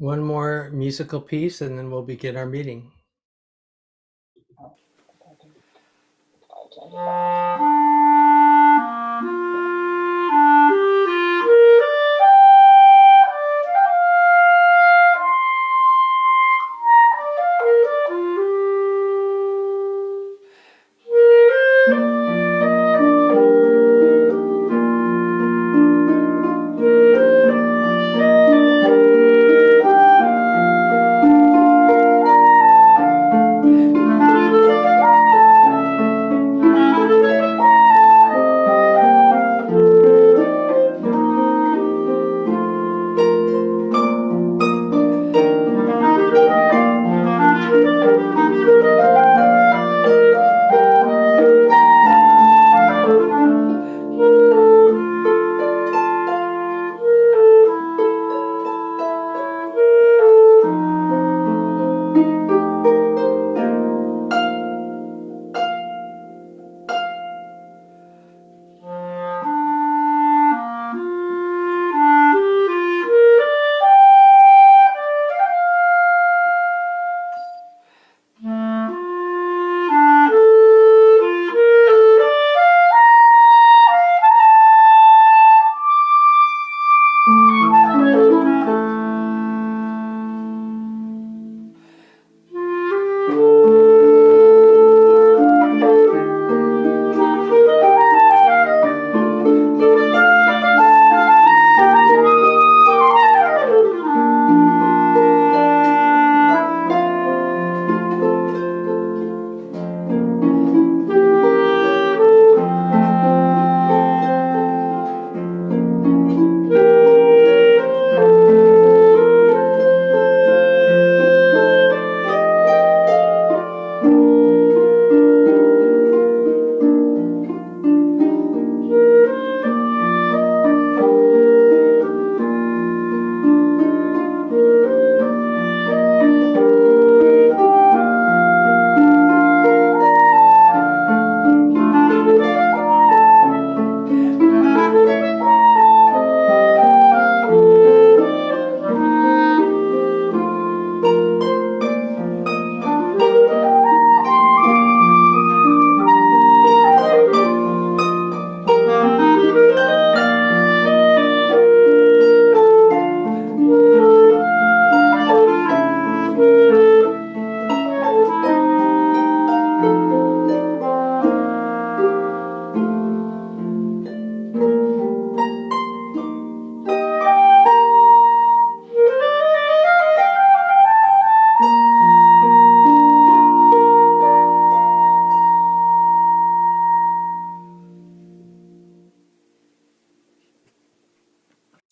One more musical piece and then we'll begin our meeting.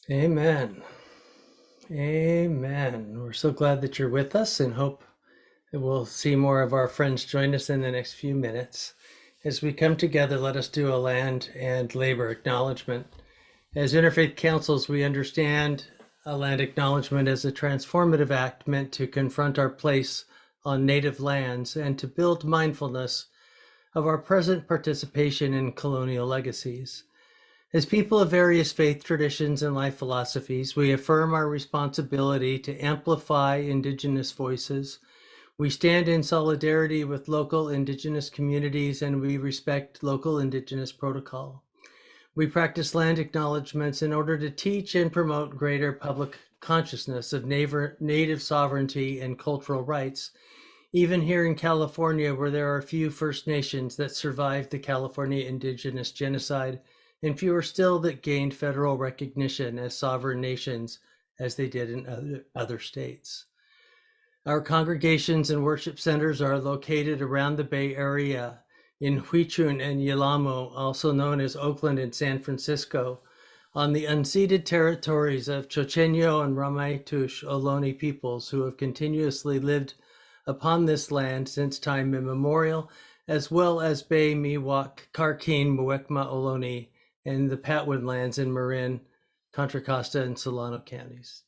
Amen. Amen. We're so glad that you're with us and hope that we'll see more of our friends join us in the next few minutes. As we come together, let us do a land and labor acknowledgement. As Interfaith Councils, we understand a land acknowledgement as a transformative act meant to confront our place on native lands and to build mindfulness of our present participation in colonial legacies. As people of various faith traditions and life philosophies, we affirm our responsibility to amplify Indigenous voices. We stand in solidarity with local Indigenous communities and we respect local Indigenous protocol. We practice land acknowledgements in order to teach and promote greater public consciousness of native sovereignty and cultural rights, even here in California, where there are few First Nations that survived the California Indigenous genocide and fewer still that gained federal recognition as sovereign nations as they did in other states. Our congregations and worship centers are located around the Bay Area in Huichun and Yalamo, also known as Oakland and San Francisco, on the unceded territories of Chochenyo and Ramaytush Ohlone peoples who have continuously lived upon this land since time immemorial, as well as Bay, Miwok, Karkin, Muwekma Ohlone, and the Patwin lands in Marin, Contra, Costa, and Solano counties.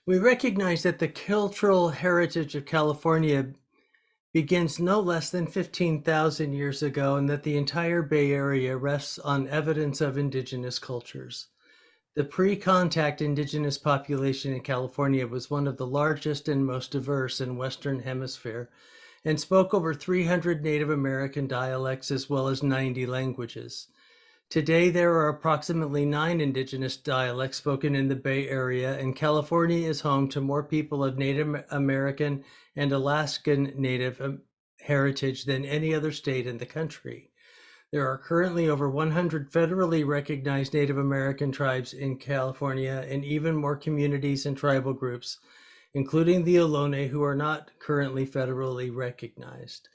We recognize that the cultural heritage of California begins no less than 15,000 years ago and that the entire Bay Area rests on evidence of Indigenous cultures. The pre-contact indigenous population in California was one of the largest and most diverse in Western Hemisphere and spoke over 300 Native American dialects as well as 90 languages. Today, there are approximately 9 indigenous dialects spoken in the Bay Area, and California is home to more people of Native American and Alaskan Native heritage than any other state in the country. There are currently over 100 federally recognized Native American tribes in California and even more communities and tribal groups, including the Ohlone, who are not currently federally recognized.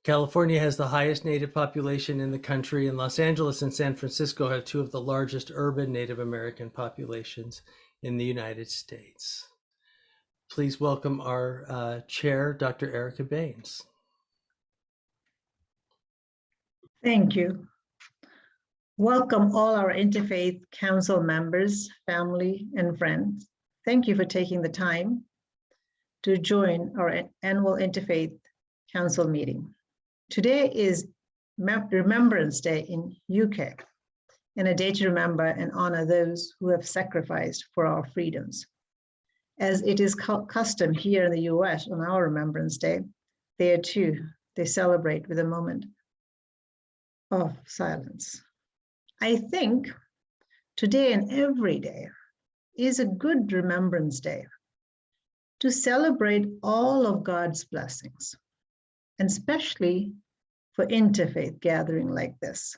California has the highest Native population in the country, and Los Angeles and San Francisco have two of the largest urban Native American populations in the United States. Please welcome our chair, Dr. Erica Bains. Thank you. Welcome all our Interfaith Council members, family, and friends. Thank you for taking the time to join our annual Interfaith Council meeting. Today is Remembrance Day in UK, and a day to remember and honor those who have sacrificed for our freedoms. As it is custom here in the US on our Remembrance Day, there too, they celebrate with a moment of silence. I think today and every day is a good Remembrance Day to celebrate all of God's blessings, and especially for interfaith gathering like this,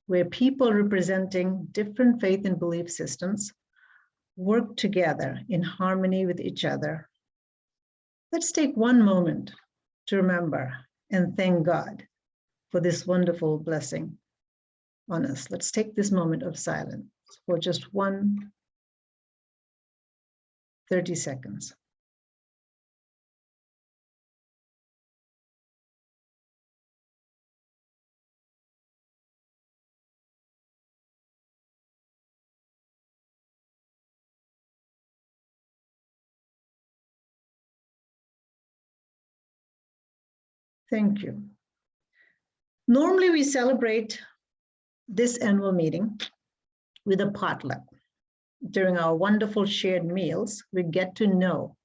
where people representing different faith and belief systems work together in harmony with each other. Let's take one moment to remember and thank God for this wonderful blessing on us. Let's take this moment of silence for just 30 seconds. Thank you. Normally, we celebrate this annual meeting with a potluck. During our wonderful shared meals, we get to know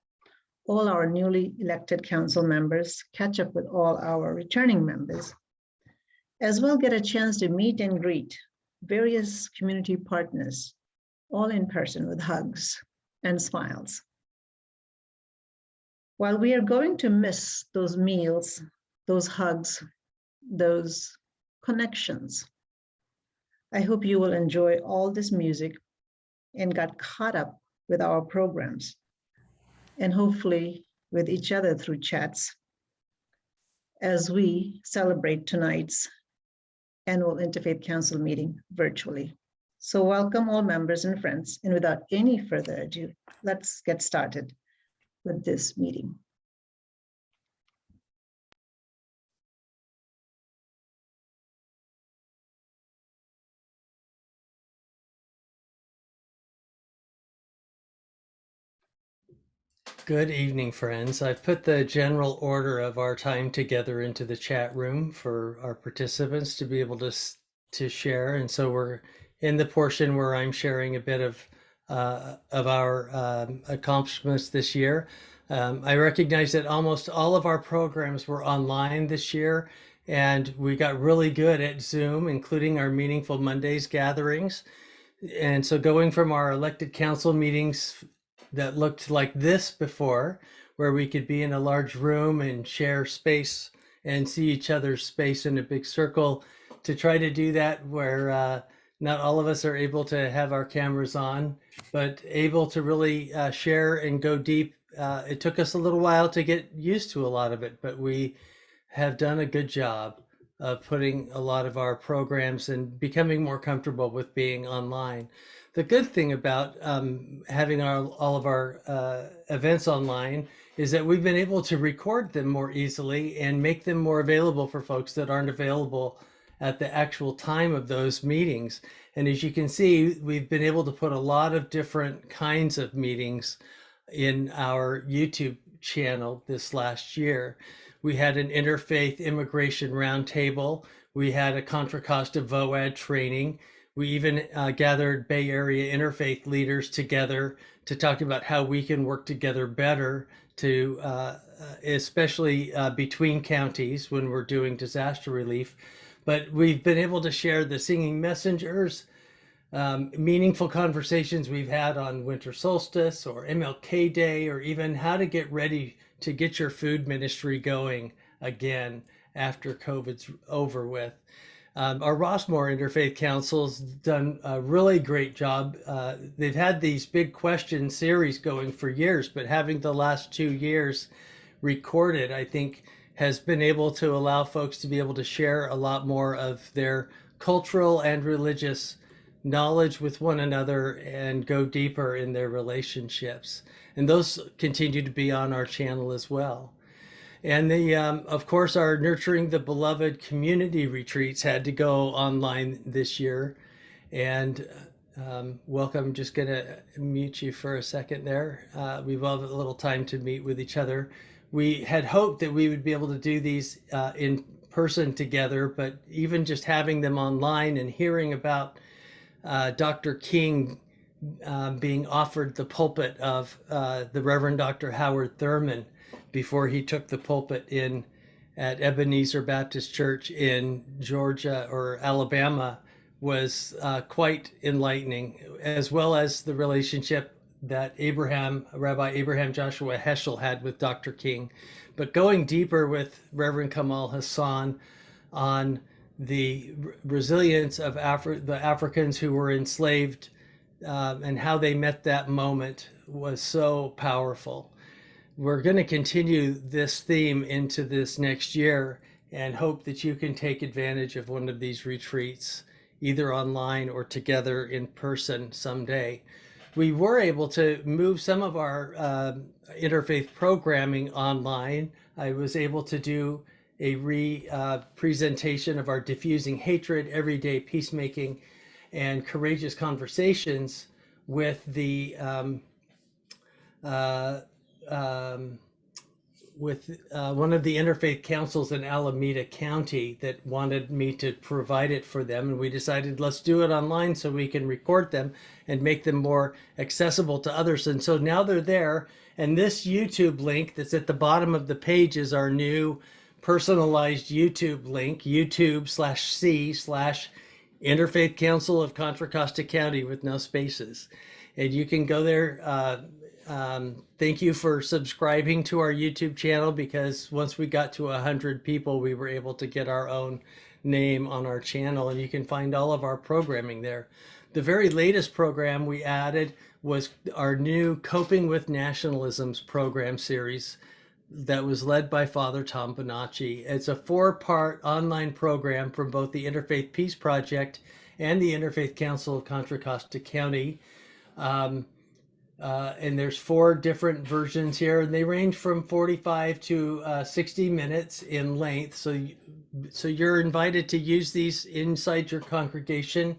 all our newly elected council members, catch up with all our returning members, as well get a chance to meet and greet various community partners, all in person with hugs and smiles. While we are going to miss those meals, those hugs, those connections, I hope you will enjoy all this music and got caught up with our programs, and hopefully with each other through chats as we celebrate tonight's annual Interfaith Council meeting virtually. So welcome all members and friends, and without any further ado, let's get started with this meeting. Good evening, friends. I've put the general order of our time together into the chat room for our participants to be able to share. And so we're in the portion where I'm sharing a bit of our accomplishments this year. I recognize that almost all of our programs were online this year, and we got really good at Zoom, including our Meaningful Mondays gatherings. And so going from our elected council meetings that looked like this before, where we could be in a large room and share space and see each other's space in a big circle, to try to do that where not all of us are able to have our cameras on, but able to really share and go deep. It took us a little while to get used to a lot of it, but we have done a good job of putting a lot of our programs and becoming more comfortable with being online. The good thing about having all of our events online is that we've been able to record them more easily and make them more available for folks that aren't available at the actual time of those meetings. And as you can see, we've been able to put a lot of different kinds of meetings in our YouTube channel this last year. We had an interfaith immigration roundtable. We had a Contra Costa VOAD training. We even gathered Bay Area interfaith leaders together to talk about how we can work together better to, especially between counties when we're doing disaster relief. But we've been able to share the singing messengers, meaningful conversations we've had on winter solstice or MLK Day, or even how to get ready to get your food ministry going again after COVID's over with. Our Rossmore Interfaith Council's done a really great job. They've had these big question series going for years, but having the last 2 years recorded, I think, has been able to allow folks to be able to share a lot more of their cultural and religious knowledge with one another and go deeper in their relationships. And those continue to be on our channel as well. And the, of course, our Nurturing the Beloved community retreats had to go online this year. And welcome, I'm just gonna mute you for a second there. We've all had a little time to meet with each other. We had hoped that we would be able to do these in person together, but even just having them online and hearing about Dr. King being offered the pulpit of the Reverend Dr. Howard Thurman before he took the pulpit in at Ebenezer Baptist Church in Georgia or Alabama was quite enlightening, as well as the relationship that Rabbi Abraham Joshua Heschel had with Dr. King. But going deeper with Reverend Kamal Hassan on the resilience of the Africans who were enslaved and how they met that moment was so powerful. We're going to continue this theme into this next year and hope that you can take advantage of one of these retreats, either online or together in person someday. We were able to move some of our interfaith programming online. I was able to do a presentation of our Diffusing Hatred, Everyday Peacemaking, and Courageous Conversations with the one of the interfaith councils in Alameda County that wanted me to provide it for them. And we decided, let's do it online so we can record them and make them more accessible to others. And so now they're there. And this YouTube link that's at the bottom of the page is our new personalized YouTube link, YouTube/C/Interfaith Council of Contra Costa County with no spaces. And you can go there. Thank you for subscribing to our YouTube channel, because once we got to 100 people, we were able to get our own name on our channel, and you can find all of our programming there. The very latest program we added was our new Coping with Nationalisms program series that was led by Father Tom Bonacci. It's a 4-part online program from both the Interfaith Peace Project and the Interfaith Council of Contra Costa County. And there's 4 different versions here, and they range from 45 to 60 minutes in length. So you're invited to use these inside your congregation.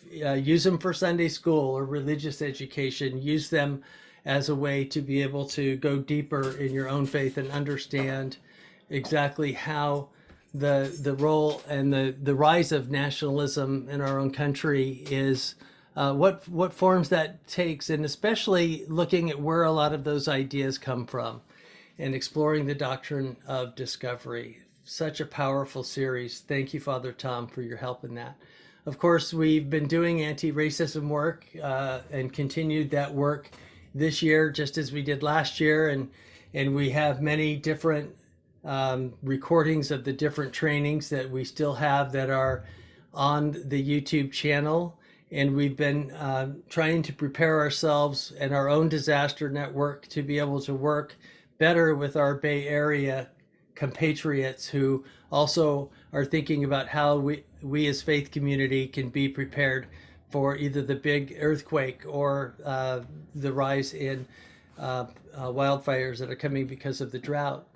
Use them for Sunday school or religious education. Use them as a way to be able to go deeper in your own faith and understand exactly how the role and the rise of nationalism in our own country is, what forms that takes, and especially looking at where a lot of those ideas come from and exploring the doctrine of discovery. Such a powerful series. Thank you, Father Tom, for your help in that. Of course, we've been doing anti-racism work and continued that work this year, just as we did last year. And we have many different recordings of the different trainings that we still have that are on the YouTube channel. And we've been trying to prepare ourselves and our own disaster network to be able to work better with our Bay Area compatriots who also are thinking about how we as faith community can be prepared for either the big earthquake or the rise in wildfires that are coming because of the drought.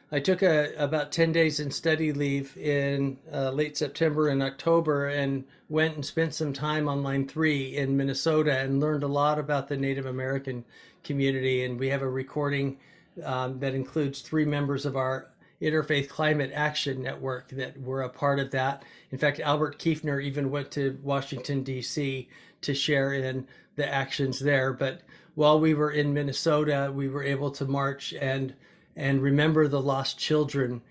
I took about 10 days in study leave in late September and October and went and spent some time on Line 3 in Minnesota and learned a lot about the Native American community. And we have a recording that includes 3 members of our Interfaith Climate Action Network that were a part of that. In fact, Albert Kiefner even went to Washington, D.C. to share in the actions there. But while we were in Minnesota, we were able to march and remember the lost children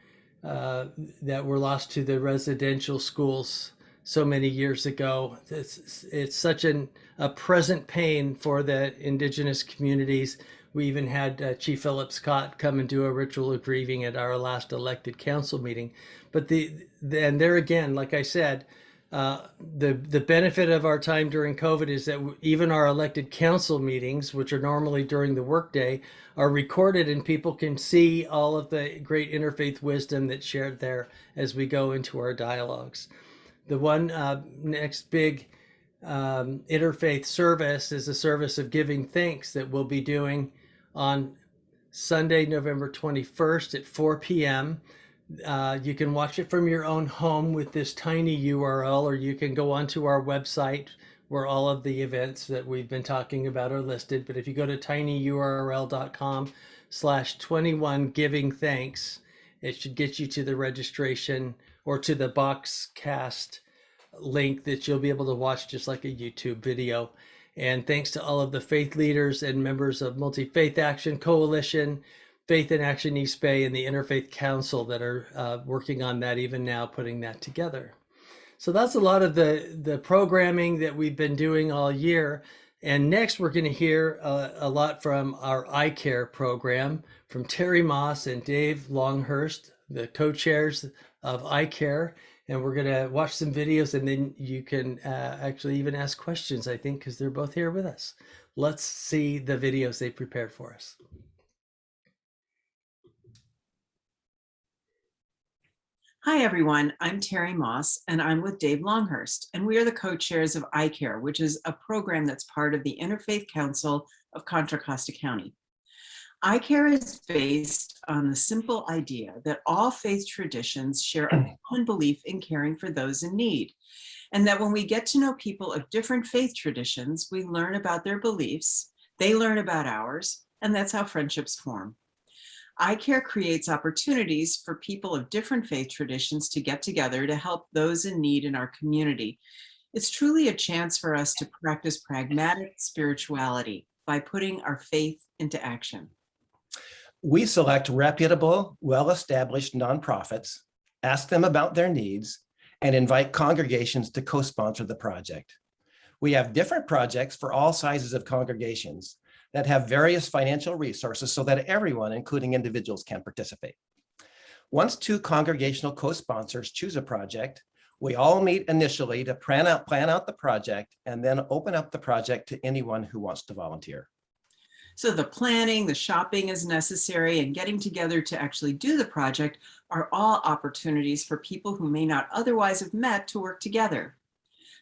that were lost to the residential schools so many years ago. It's such a present pain for the indigenous communities. We even had Chief Philip Scott come and do a ritual of grieving at our last elected council meeting. But and there again, like I said, the benefit of our time during COVID is that even our elected council meetings, which are normally during the workday, are recorded and people can see all of the great interfaith wisdom that's shared there as we go into our dialogues. The one next big interfaith service is a service of giving thanks that we'll be doing on Sunday, November 21st at 4 p.m. You can watch it from your own home with this tiny URL, or you can go onto our website where all of the events that we've been talking about are listed. But if you go to tinyurl.com/21givingthanks, it should get you to the registration or to the Boxcast link that you'll be able to watch just like a YouTube video. And thanks to all of the faith leaders and members of Multi-Faith Action Coalition, Faith in Action East Bay, and the Interfaith Council that are working on that even now, putting that together. So that's a lot of the programming that we've been doing all year. And next we're going to hear a lot from our ICARE program from Terri Moss and Dave Longhurst, the co-chairs of ICARE. And we're going to watch some videos, and then you can actually even ask questions, I think, because they're both here with us. Let's see the videos they prepared for us. Hi, everyone. I'm Terri Moss, and I'm with Dave Longhurst, and we are the co-chairs of ICARE, which is a program that's part of the Interfaith Council of Contra Costa County. ICARE is based on the simple idea that all faith traditions share a common belief in caring for those in need, and that when we get to know people of different faith traditions, we learn about their beliefs, they learn about ours, and that's how friendships form. ICARE creates opportunities for people of different faith traditions to get together to help those in need in our community. It's truly a chance for us to practice pragmatic spirituality by putting our faith into action. We select reputable, well-established nonprofits, ask them about their needs, and invite congregations to co-sponsor the project. We have different projects for all sizes of congregations that have various financial resources so that everyone, including individuals, can participate. Once two congregational co-sponsors choose a project, we all meet initially to plan out the project and then open up the project to anyone who wants to volunteer. So the planning, the shopping is necessary, and getting together to actually do the project are all opportunities for people who may not otherwise have met to work together.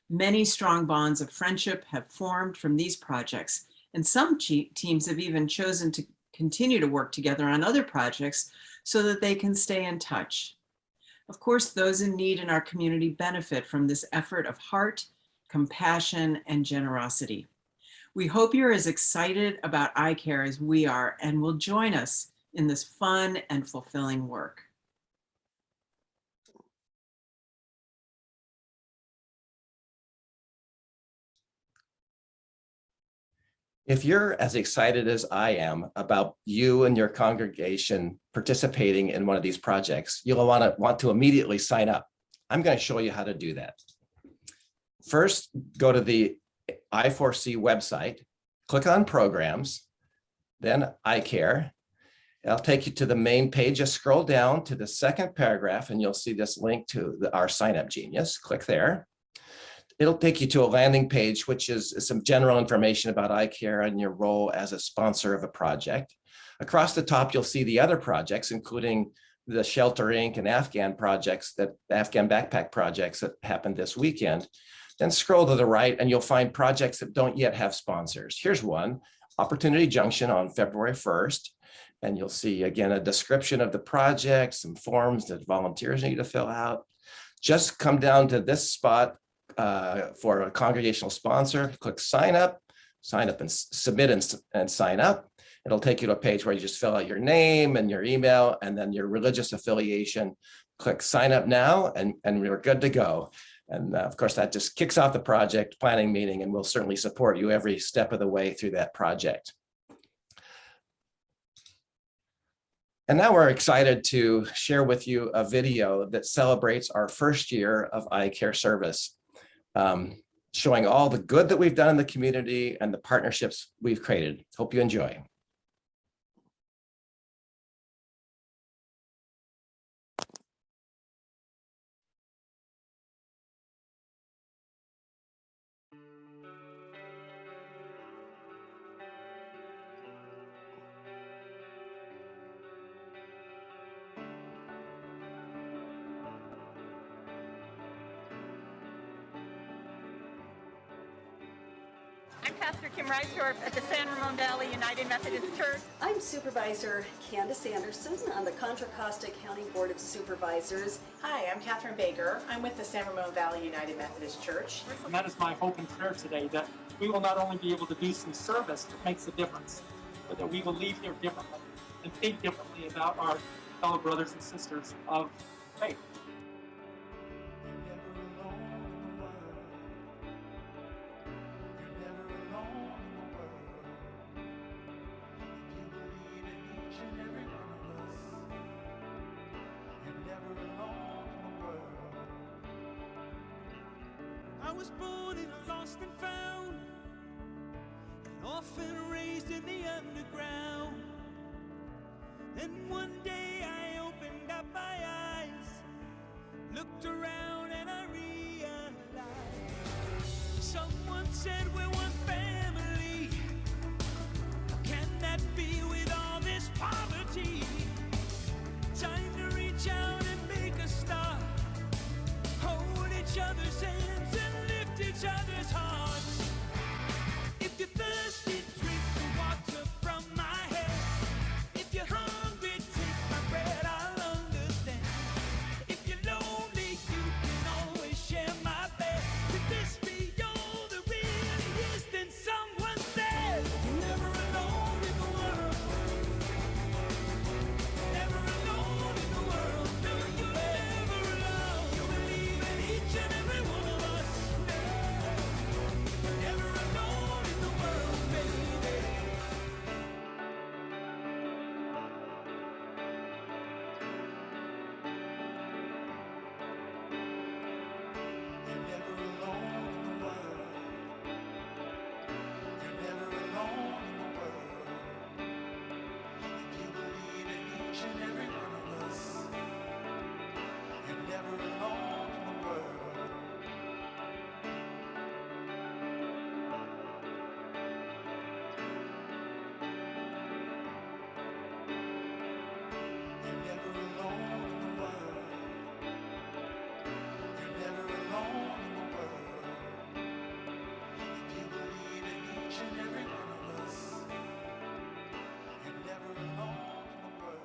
Many strong bonds of friendship have formed from these projects, and some teams have even chosen to continue to work together on other projects so that they can stay in touch. Of course, those in need in our community benefit from this effort of heart, compassion, and generosity. We hope you're as excited about ICARE as we are and will join us in this fun and fulfilling work. If you're as excited as I am about you and your congregation participating in one of these projects, you'll want to immediately sign up. I'm going to show you how to do that. First, go to the I4C website, click on programs, then ICARE. It'll take you to the main page. Just scroll down to the second paragraph and you'll see this link to our Sign Up Genius. Click there. It'll take you to a landing page, which is some general information about ICARE and your role as a sponsor of a project. Across the top, you'll see the other projects, including the Shelter Inc. and Afghan projects, Afghan backpack projects that happened this weekend. Then scroll to the right and you'll find projects that don't yet have sponsors. Here's one, Opportunity Junction on February 1st. And you'll see, again, a description of the project, some forms that volunteers need to fill out. Just come down to this spot for a congregational sponsor, click sign up and submit and sign up. It'll take you to a page where you just fill out your name and your email and then your religious affiliation. Click sign up now and we're good to go. And of course, that just kicks off the project planning meeting, and we'll certainly support you every step of the way through that project. And now we're excited to share with you a video that celebrates our first year of ICARE service, showing all the good that we've done in the community and the partnerships we've created. Hope you enjoy. I'm Pastor Kim Reisdorf at the San Ramon Valley United Methodist Church. I'm Supervisor Candace Anderson on the Contra Costa County Board of Supervisors. Hi, I'm Catherine Baker. I'm with the San Ramon Valley United Methodist Church. And that is my hope and prayer today, that we will not only be able to do some service that makes a difference, but that we will leave here differently and think differently about our fellow brothers and sisters of faith. I was born in a lost and found, and often raised in the underground. And one day I opened up my eyes, looked around and I realized someone said we're one family. Can that be with all this poverty? Time to reach out and make a start, hold each other's hands and lift each other's hearts. If you're thirsty, drink the water from my hand. If you're hungry, take my bread, I'll understand. If you're lonely, you can always share my bed. Could this be all there really is? Then someone said, you're never alone in the world. Never alone in the world. No, you're never alone. You believe in each and every one of us. Never alone in the world, baby. You're never alone in the world. You're never alone in the world. If you believe in each and every one of us, you're never alone in the world. You're never alone in the world. You're never alone in the world. If you believe in each and every one of us, you're never alone in the world.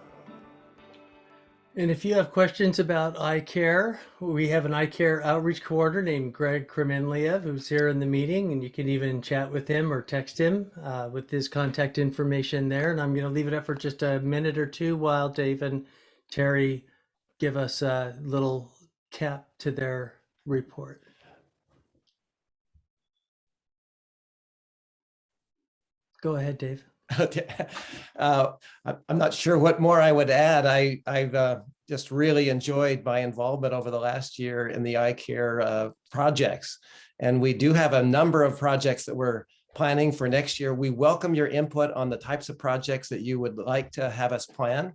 And if you have questions about ICARE, we have an ICARE outreach coordinator named Greg Kremenliev, who's here in the meeting, and you can even chat with him or text him with his contact information there. And I'm going to leave it up for just a minute or two while Dave and Terry give us a little cap to their report. Go ahead, Dave. I'm not sure what more I would add. I've just really enjoyed my involvement over the last year in the ICARE projects. And we do have a number of projects that we're planning for next year. We welcome your input on the types of projects that you would like to have us plan.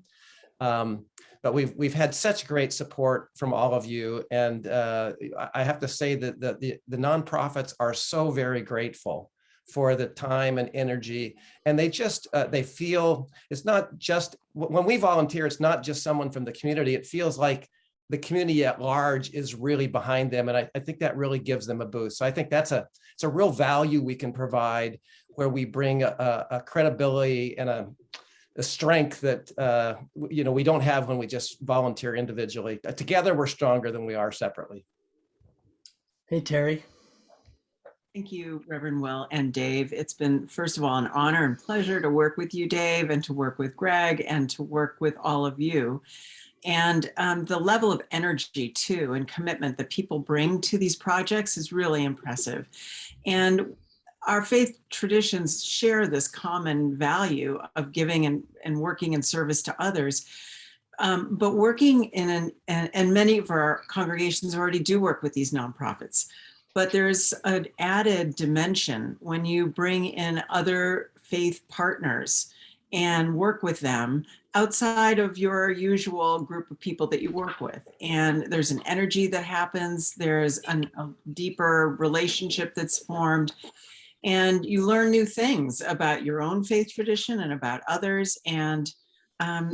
But we've had such great support from all of you. And I have to say that the nonprofits are so very grateful for the time and energy. And they just, they feel, it's not just, when we volunteer, it's not just someone from the community. It feels like the community at large is really behind them. And I think that really gives them a boost. So I think it's a real value we can provide, where we bring a credibility and a strength that we don't have when we just volunteer individually. Together, we're stronger than we are separately. Hey, Terry. Thank you, Reverend Will and Dave. It's been, first of all, an honor and pleasure to work with you, Dave, and to work with Greg, and to work with all of you. And the level of energy, too, and commitment that people bring to these projects is really impressive. And our faith traditions share this common value of giving and working in service to others. But working in and many of our congregations already do work with these nonprofits. But there's an added dimension when you bring in other faith partners and work with them outside of your usual group of people that you work with. And there's an energy that happens, there's a deeper relationship that's formed, and you learn new things about your own faith tradition and about others. And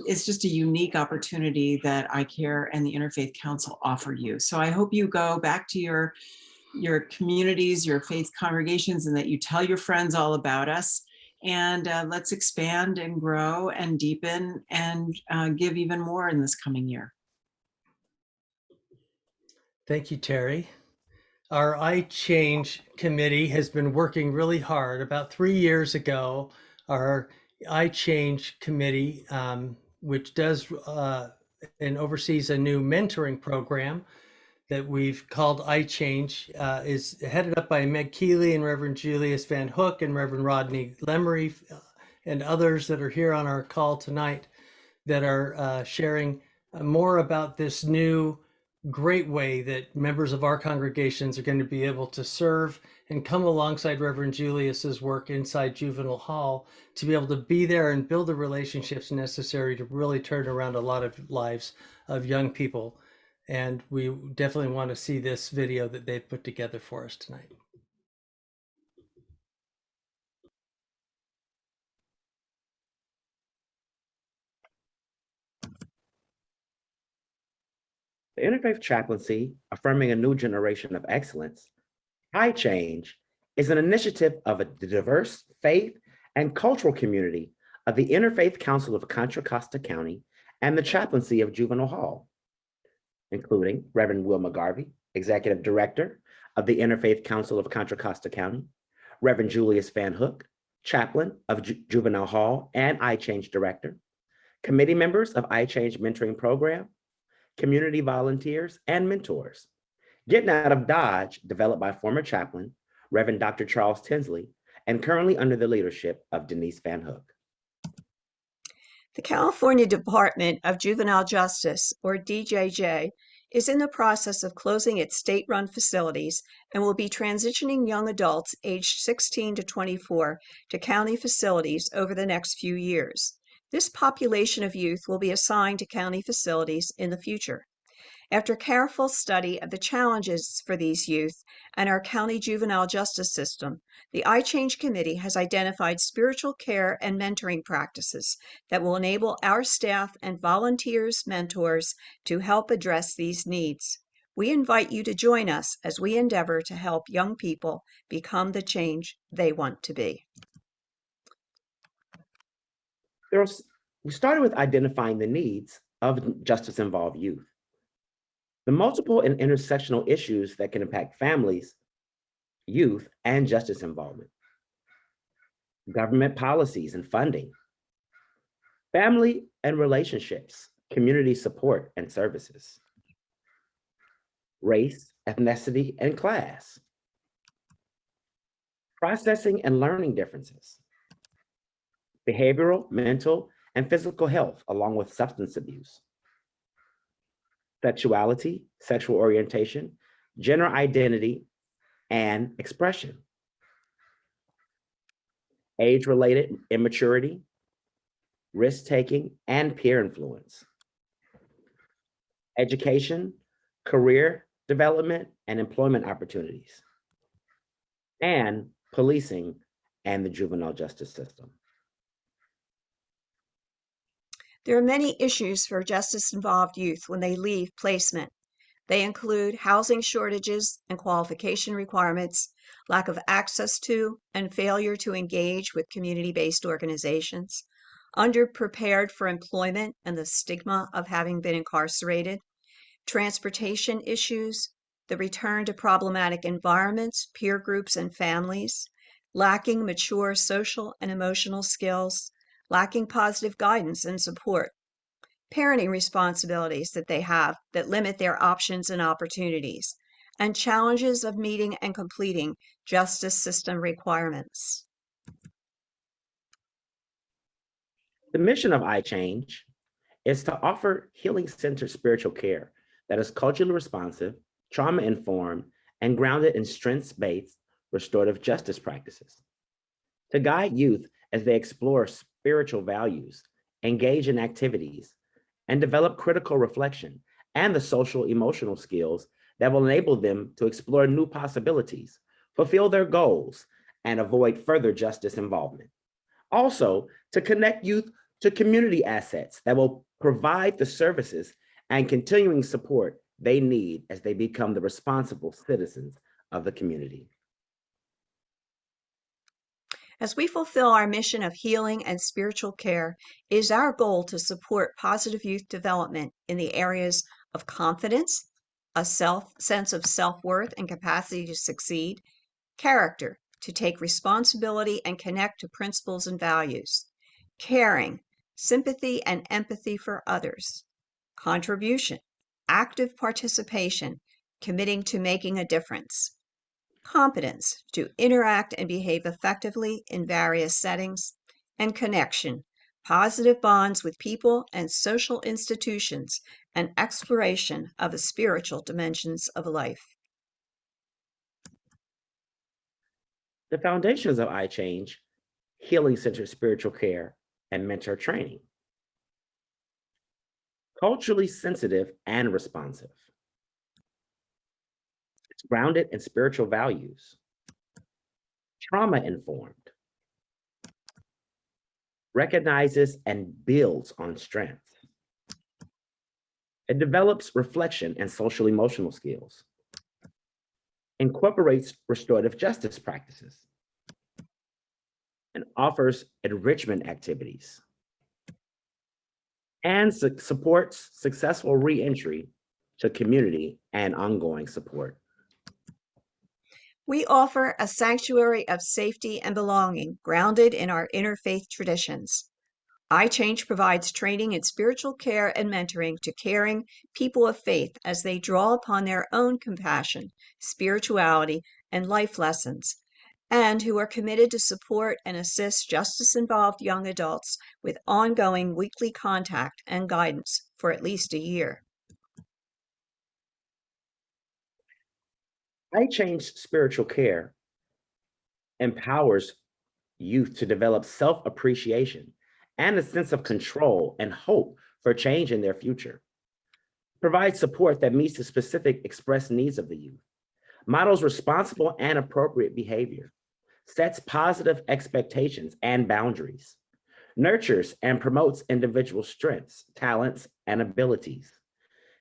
it's just a unique opportunity that ICARE and the Interfaith Council offer you. So I hope you go back to your communities, your faith congregations, and that you tell your friends all about us. And let's expand and grow and deepen and give even more in this coming year. Thank you, Terri. Our ICHANGE committee has been working really hard. About 3 years ago, our ICHANGE committee, which does and oversees a new mentoring program that we've called ICHANGE, is headed up by Meg Keeley and Reverend Julius Van Hook and Reverend Rodney Lemery and others that are here on our call tonight that are sharing more about this new great way that members of our congregations are going to be able to serve and come alongside Reverend Julius's work inside Juvenile Hall to be able to be there and build the relationships necessary to really turn around a lot of lives of young people. And we definitely want to see this video that they've put together for us tonight. The Interfaith Chaplaincy, Affirming a New Generation of Excellence, ICHANGE, is an initiative of the diverse faith and cultural community of the Interfaith Council of Contra Costa County and the Chaplaincy of Juvenile Hall, including Reverend Will McGarvey, Executive Director of the Interfaith Council of Contra Costa County, Reverend Julius Van Hook, Chaplain of Juvenile Hall and ICHANGE Director, committee members of ICHANGE Mentoring Program, community volunteers, and mentors. Getting Out of Dodge, developed by former chaplain, Reverend Dr. Charles Tinsley, and currently under the leadership of Denise Van Hook. The California Department of Juvenile Justice, or DJJ, is in the process of closing its state-run facilities and will be transitioning young adults aged 16 to 24 to county facilities over the next few years. This population of youth will be assigned to county facilities in the future. After careful study of the challenges for these youth and our county juvenile justice system, the ICHANGE Committee has identified spiritual care and mentoring practices that will enable our staff and volunteers, mentors, to help address these needs. We invite you to join us as we endeavor to help young people become the change they want to be. We started with identifying the needs of justice-involved youth. The multiple and intersectional issues that can impact families, youth, and justice involvement. Government policies and funding. Family and relationships, community support and services. Race, ethnicity, and class. Processing and learning differences. Behavioral, mental, and physical health, along with substance abuse. Sexuality, sexual orientation, gender identity, and expression. Age-related immaturity, risk-taking, and peer influence. Education, career development, and employment opportunities. And policing and the juvenile justice system. There are many issues for justice-involved youth when they leave placement. They include housing shortages and qualification requirements, lack of access to and failure to engage with community-based organizations, underprepared for employment and the stigma of having been incarcerated, transportation issues, the return to problematic environments, peer groups, and families, lacking mature social and emotional skills, lacking positive guidance and support, parenting responsibilities that they have that limit their options and opportunities, and challenges of meeting and completing justice system requirements. The mission of ICHANGE is to offer healing-centered spiritual care that is culturally responsive, trauma-informed, and grounded in strengths-based restorative justice practices. To guide youth as they explore spiritual values, engage in activities, and develop critical reflection and the social emotional skills that will enable them to explore new possibilities, fulfill their goals, and avoid further justice involvement. Also, to connect youth to community assets that will provide the services and continuing support they need as they become the responsible citizens of the community. As we fulfill our mission of healing and spiritual care, it is our goal to support positive youth development in the areas of confidence, a sense of self-worth and capacity to succeed, character, to take responsibility and connect to principles and values, caring, sympathy and empathy for others, contribution, active participation, committing to making a difference, competence, to interact and behave effectively in various settings, and connection, positive bonds with people and social institutions, and exploration of the spiritual dimensions of life. The foundations of ICHANGE, healing-centered spiritual care, and mentor training. Culturally sensitive and responsive. It's grounded in spiritual values. Trauma-informed. Recognizes and builds on strength. It develops reflection and social emotional skills. Incorporates restorative justice practices. And offers enrichment activities. And supports successful re-entry to community and ongoing support. We offer a sanctuary of safety and belonging grounded in our interfaith traditions. ICHANGE provides training in spiritual care and mentoring to caring people of faith as they draw upon their own compassion, spirituality, and life lessons, and who are committed to support and assist justice-involved young adults with ongoing weekly contact and guidance for at least a year. ICHANGE spiritual care empowers youth to develop self-appreciation and a sense of control and hope for change in their future. Provides support that meets the specific expressed needs of the youth. Models responsible and appropriate behavior. Sets positive expectations and boundaries. Nurtures and promotes individual strengths, talents, and abilities.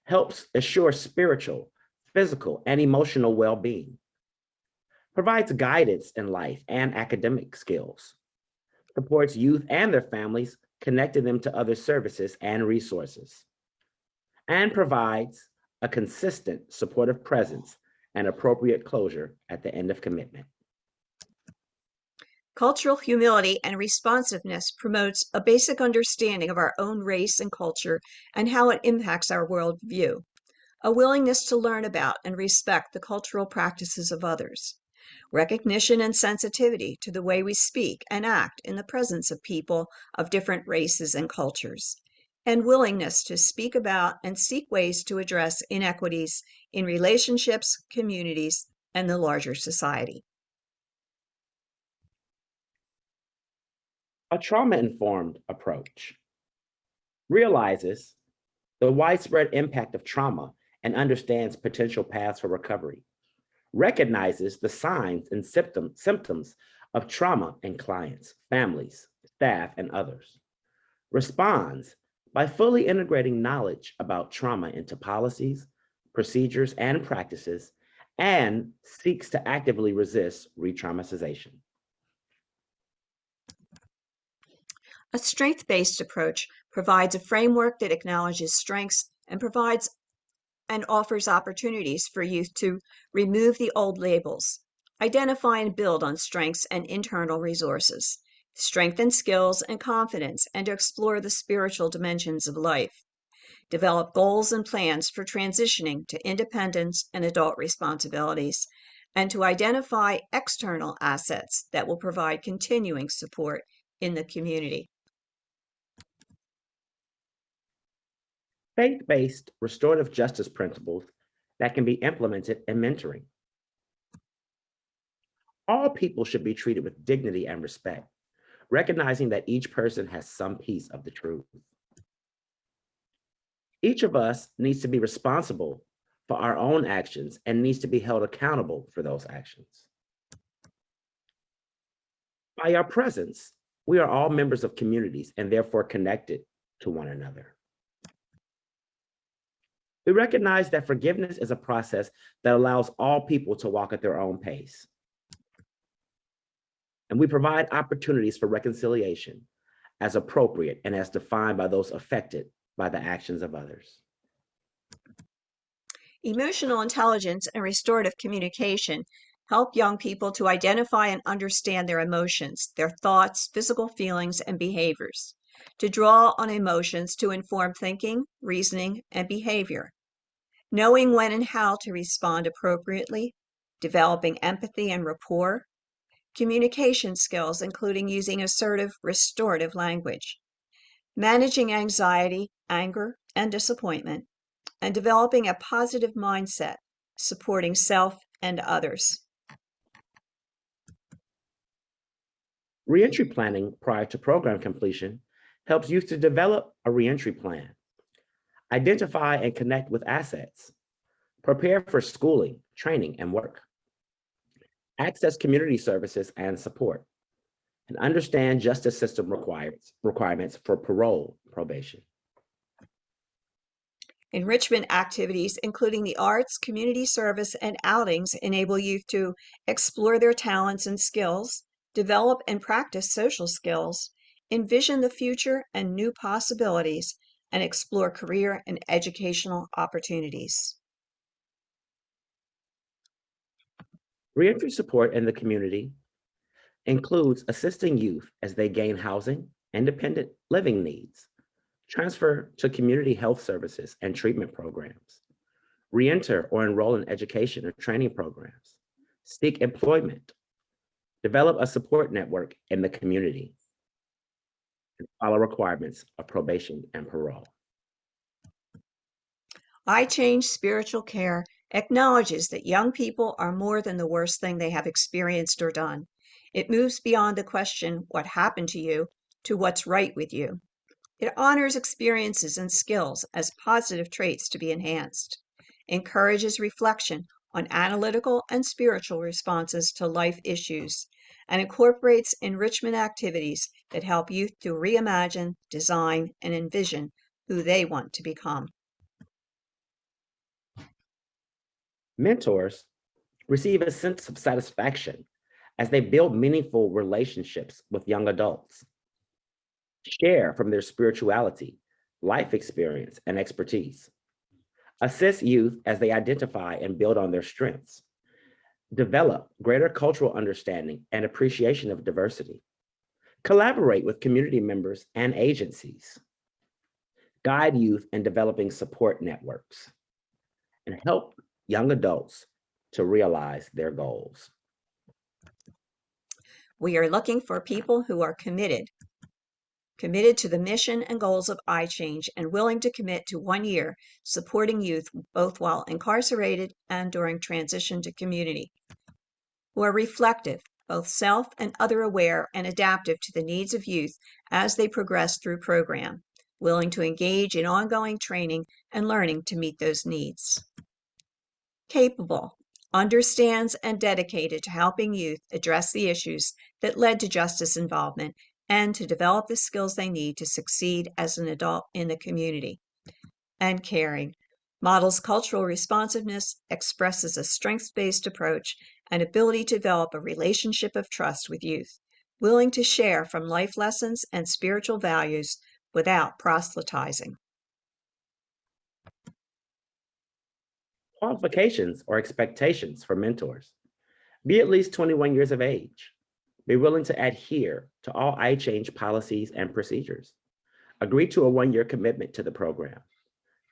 Helps assure spiritual, physical, and emotional well-being. Provides guidance in life and academic skills. Supports youth and their families, connecting them to other services and resources. And provides a consistent supportive presence and appropriate closure at the end of commitment. Cultural humility and responsiveness promotes a basic understanding of our own race and culture and how it impacts our worldview. A willingness to learn about and respect the cultural practices of others. Recognition and sensitivity to the way we speak and act in the presence of people of different races and cultures. And willingness to speak about and seek ways to address inequities in relationships, communities, and the larger society. A trauma-informed approach realizes the widespread impact of trauma and understands potential paths for recovery, recognizes the signs and symptoms of trauma in clients, families, staff, and others, responds by fully integrating knowledge about trauma into policies, procedures, and practices, and seeks to actively resist re-traumatization. A strength-based approach provides a framework that acknowledges strengths and provides and offers opportunities for youth to remove the old labels, identify and build on strengths and internal resources, strengthen skills and confidence, and to explore the spiritual dimensions of life, develop goals and plans for transitioning to independence and adult responsibilities, and to identify external assets that will provide continuing support in the community. Faith-based restorative justice principles that can be implemented in mentoring. All people should be treated with dignity and respect, recognizing that each person has some piece of the truth. Each of us needs to be responsible for our own actions and needs to be held accountable for those actions. By our presence, we are all members of communities and therefore connected to one another. We recognize that forgiveness is a process that allows all people to walk at their own pace. And we provide opportunities for reconciliation as appropriate and as defined by those affected by the actions of others. Emotional intelligence and restorative communication help young people to identify and understand their emotions, their thoughts, physical feelings, and behaviors, to draw on emotions to inform thinking, reasoning, and behavior, knowing when and how to respond appropriately, developing empathy and rapport, communication skills, including using assertive, restorative language, managing anxiety, anger, and disappointment, and developing a positive mindset, supporting self and others. Reentry planning prior to program completion helps youth to develop a reentry plan, identify and connect with assets, prepare for schooling, training, and work, access community services and support, and understand justice system requirements for parole, probation. Enrichment activities, including the arts, community service, and outings, enable youth to explore their talents and skills, develop and practice social skills, envision the future and new possibilities, and explore career and educational opportunities. Reentry support in the community includes assisting youth as they gain housing, independent living needs, transfer to community health services and treatment programs, reenter or enroll in education or training programs, seek employment, develop a support network in the community, and follow requirements of probation and parole. ICHANGE Spiritual Care acknowledges that young people are more than the worst thing they have experienced or done. It moves beyond the question, what happened to you, to what's right with you. It honors experiences and skills as positive traits to be enhanced, encourages reflection on analytical and spiritual responses to life issues, and incorporates enrichment activities that help youth to reimagine, design, and envision who they want to become. Mentors receive a sense of satisfaction as they build meaningful relationships with young adults, share from their spirituality, life experience, and expertise, assist youth as they identify and build on their strengths, develop greater cultural understanding and appreciation of diversity, collaborate with community members and agencies, guide youth in developing support networks, and help young adults to realize their goals. We are looking for people who are committed to the mission and goals of ICHANGE and willing to commit to 1 year supporting youth both while incarcerated and during transition to community, who are reflective, both self and other aware and adaptive to the needs of youth as they progress through program, willing to engage in ongoing training and learning to meet those needs. Capable, understands and dedicated to helping youth address the issues that led to justice involvement and to develop the skills they need to succeed as an adult in the community. And caring, models cultural responsiveness, expresses a strengths-based approach and ability to develop a relationship of trust with youth, willing to share from life lessons and spiritual values without proselytizing. Qualifications or expectations for mentors. Be at least 21 years of age. Be willing to adhere to all ICHANGE policies and procedures. Agree to a 1-year commitment to the program.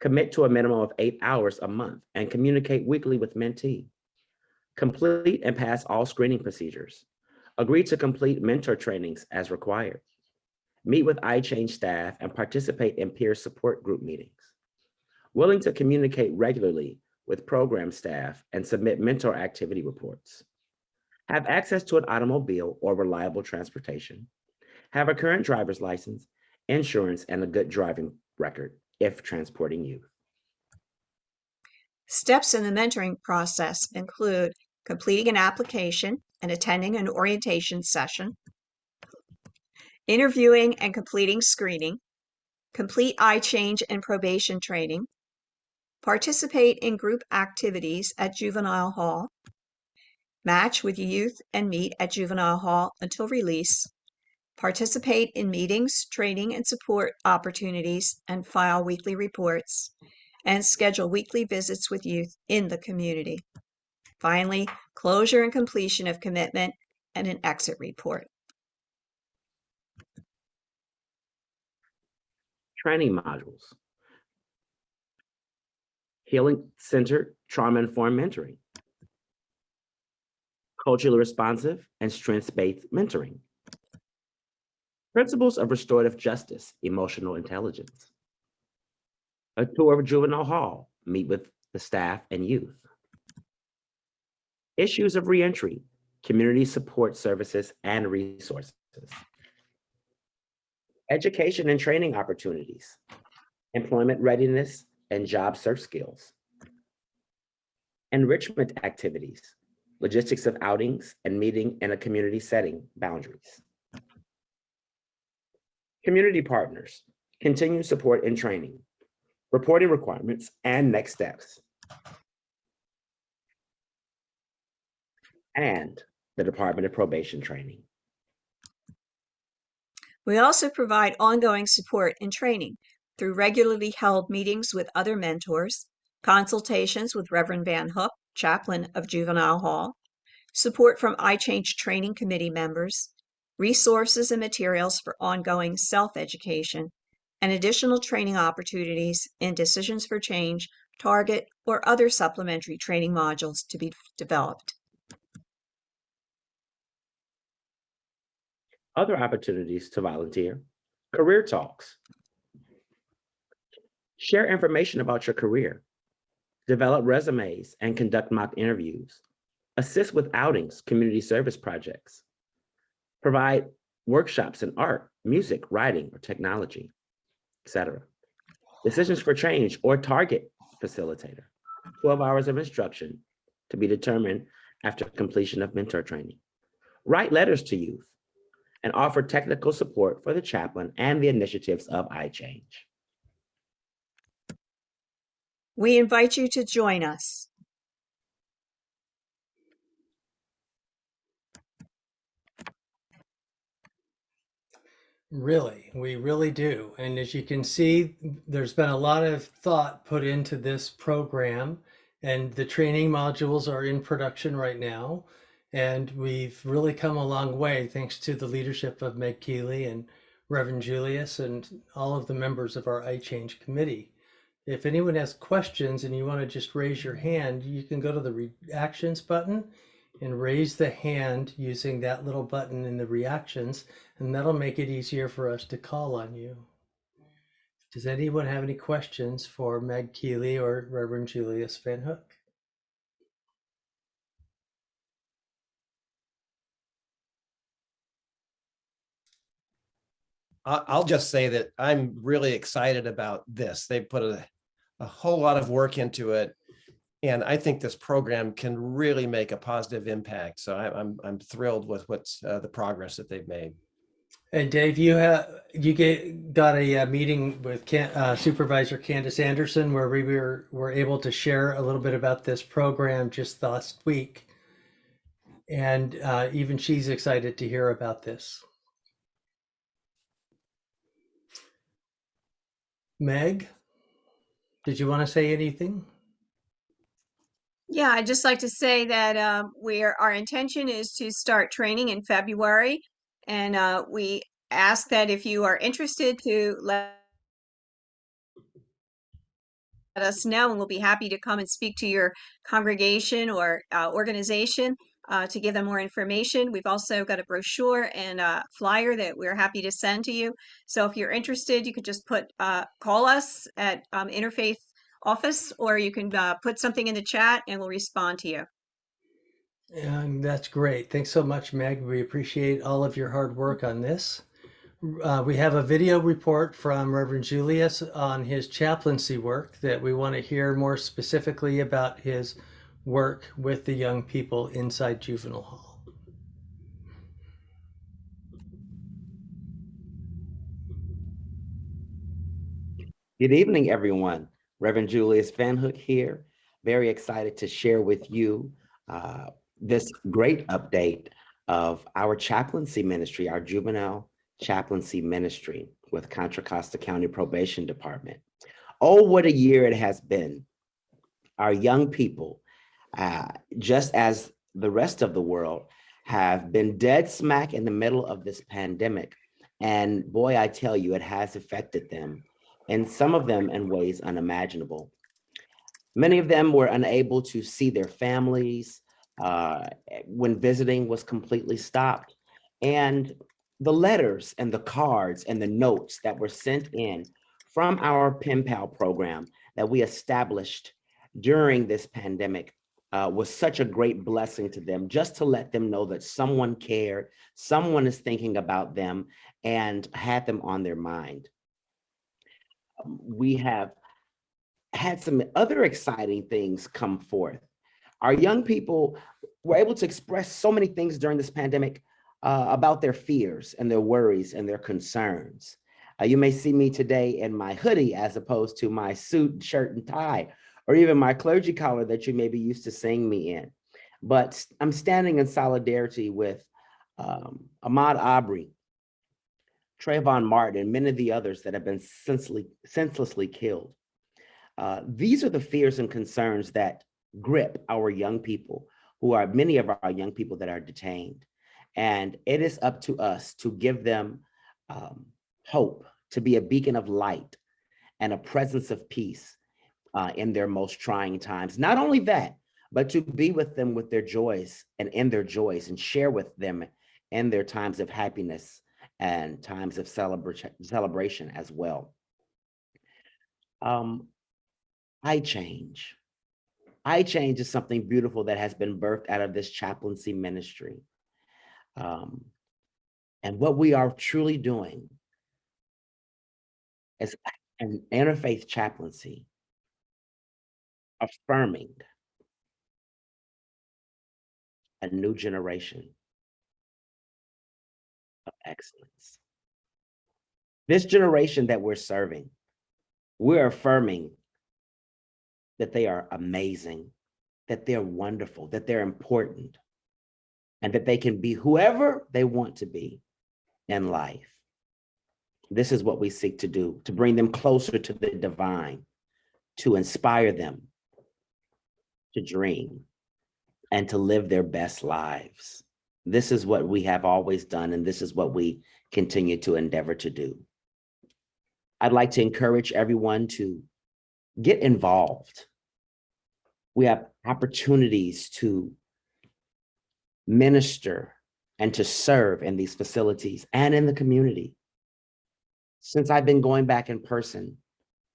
Commit to a minimum of 8 hours a month and communicate weekly with mentee. Complete and pass all screening procedures. Agree to complete mentor trainings as required. Meet with ICHANGE staff and participate in peer support group meetings. Willing to communicate regularly with program staff and submit mentor activity reports. Have access to an automobile or reliable transportation. Have a current driver's license, insurance, and a good driving record if transporting youth. Steps in the mentoring process include completing an application and attending an orientation session, interviewing and completing screening, complete ICHANGE and probation training, participate in group activities at juvenile hall, match with youth and meet at juvenile hall until release, participate in meetings, training, and support opportunities, and file weekly reports, and schedule weekly visits with youth in the community. Finally, closure and completion of commitment and an exit report. Training modules. Healing-centered, trauma-informed mentoring. Culturally responsive and strengths-based mentoring. Principles of restorative justice, emotional intelligence. A tour of juvenile hall, meet with the staff and youth. Issues of reentry, community support services and resources. Education and training opportunities, employment readiness and job search skills. Enrichment activities, logistics of outings and meeting in a community setting boundaries. Community partners, continued support and training, reporting requirements and next steps. And the Department of Probation training. We also provide ongoing support and training through regularly held meetings with other mentors, consultations with Reverend Van Hook, chaplain of Juvenile Hall, support from ICHANGE training committee members, resources and materials for ongoing self-education, and additional training opportunities in Decisions for Change, Target, or other supplementary training modules to be developed. Other opportunities to volunteer, career talks. Share information about your career, develop resumes and conduct mock interviews, assist with outings, community service projects, provide workshops in art, music, writing, or technology, etc. Decisions for Change or Target facilitator, 12 hours of instruction to be determined after completion of mentor training. Write letters to youth and offer technical support for the chaplain and the initiatives of ICHANGE. We invite you to join us. Really, we really do. And as you can see, there's been a lot of thought put into this program, and the training modules are in production right now. And we've really come a long way thanks to the leadership of Meg Keeley and Reverend Julius and all of the members of our ICHANGE committee. If anyone has questions and you want to just raise your hand, you can go to the reactions button and raise the hand using that little button in the reactions, and that'll make it easier for us to call on you. Does anyone have any questions for Meg Keeley or Reverend Julius Van Hook? I'll just say that I'm really excited about this. They put a whole lot of work into it, and I think this program can really make a positive impact. So I'm thrilled with what's the progress that they've made. And Dave, you got a meeting with Supervisor Candace Anderson where we were able to share a little bit about this program just last week, and even she's excited to hear about this. Meg, did you want to say anything? Yeah, I'd just like to say that our intention is to start training in February, and we ask that if you are interested to let us know, and we'll be happy to come and speak to your congregation or organization to give them more information. We've also got a brochure and a flyer that we're happy to send to you. So if you're interested, you could just call us at Interfaith office, or you can put something in the chat and we'll respond to you. And that's great. Thanks so much, Meg. We appreciate all of your hard work on this. We have a video report from Reverend Julius on his chaplaincy work that we want to hear more specifically about his work with the young people inside juvenile hall. Good evening, everyone. Reverend Julius Van Hook here. Very excited to share with you this great update of our chaplaincy ministry, our juvenile chaplaincy ministry with Contra Costa County Probation Department. Oh, what a year it has been. Our young people, just as the rest of the world, have been dead smack in the middle of this pandemic. And boy, I tell you, it has affected them, and some of them in ways unimaginable. Many of them were unable to see their families when visiting was completely stopped. And the letters and the cards and the notes that were sent in from our Pen Pal program that we established during this pandemic was such a great blessing to them, just to let them know that someone cared, someone is thinking about them and had them on their mind. We have had some other exciting things come forth. Our young people were able to express so many things during this pandemic about their fears and their worries and their concerns. You may see me today in my hoodie as opposed to my suit, shirt, and tie, or even my clergy collar that you may be used to seeing me in. But I'm standing in solidarity with Ahmaud Arbery, Trayvon Martin, and many of the others that have been senselessly killed. These are the fears and concerns that grip our young people, who are many of our young people that are detained. And it is up to us to give them hope, to be a beacon of light and a presence of peace in their most trying times. Not only that, but to be with them with their joys and in their joys, and share with them in their times of happiness and times of celebration as well. ICHANGE. ICHANGE is something beautiful that has been birthed out of this chaplaincy ministry. And what we are truly doing is an interfaith chaplaincy, affirming a new generation of excellence. This generation that we're serving, we're affirming that they are amazing, that they're wonderful, that they're important, and that they can be whoever they want to be in life. This is what we seek to do, to bring them closer to the divine, to inspire them to dream and to live their best lives. This is what we have always done, and this is what we continue to endeavor to do. I'd like to encourage everyone to get involved. We have opportunities to minister and to serve in these facilities and in the community. Since I've been going back in person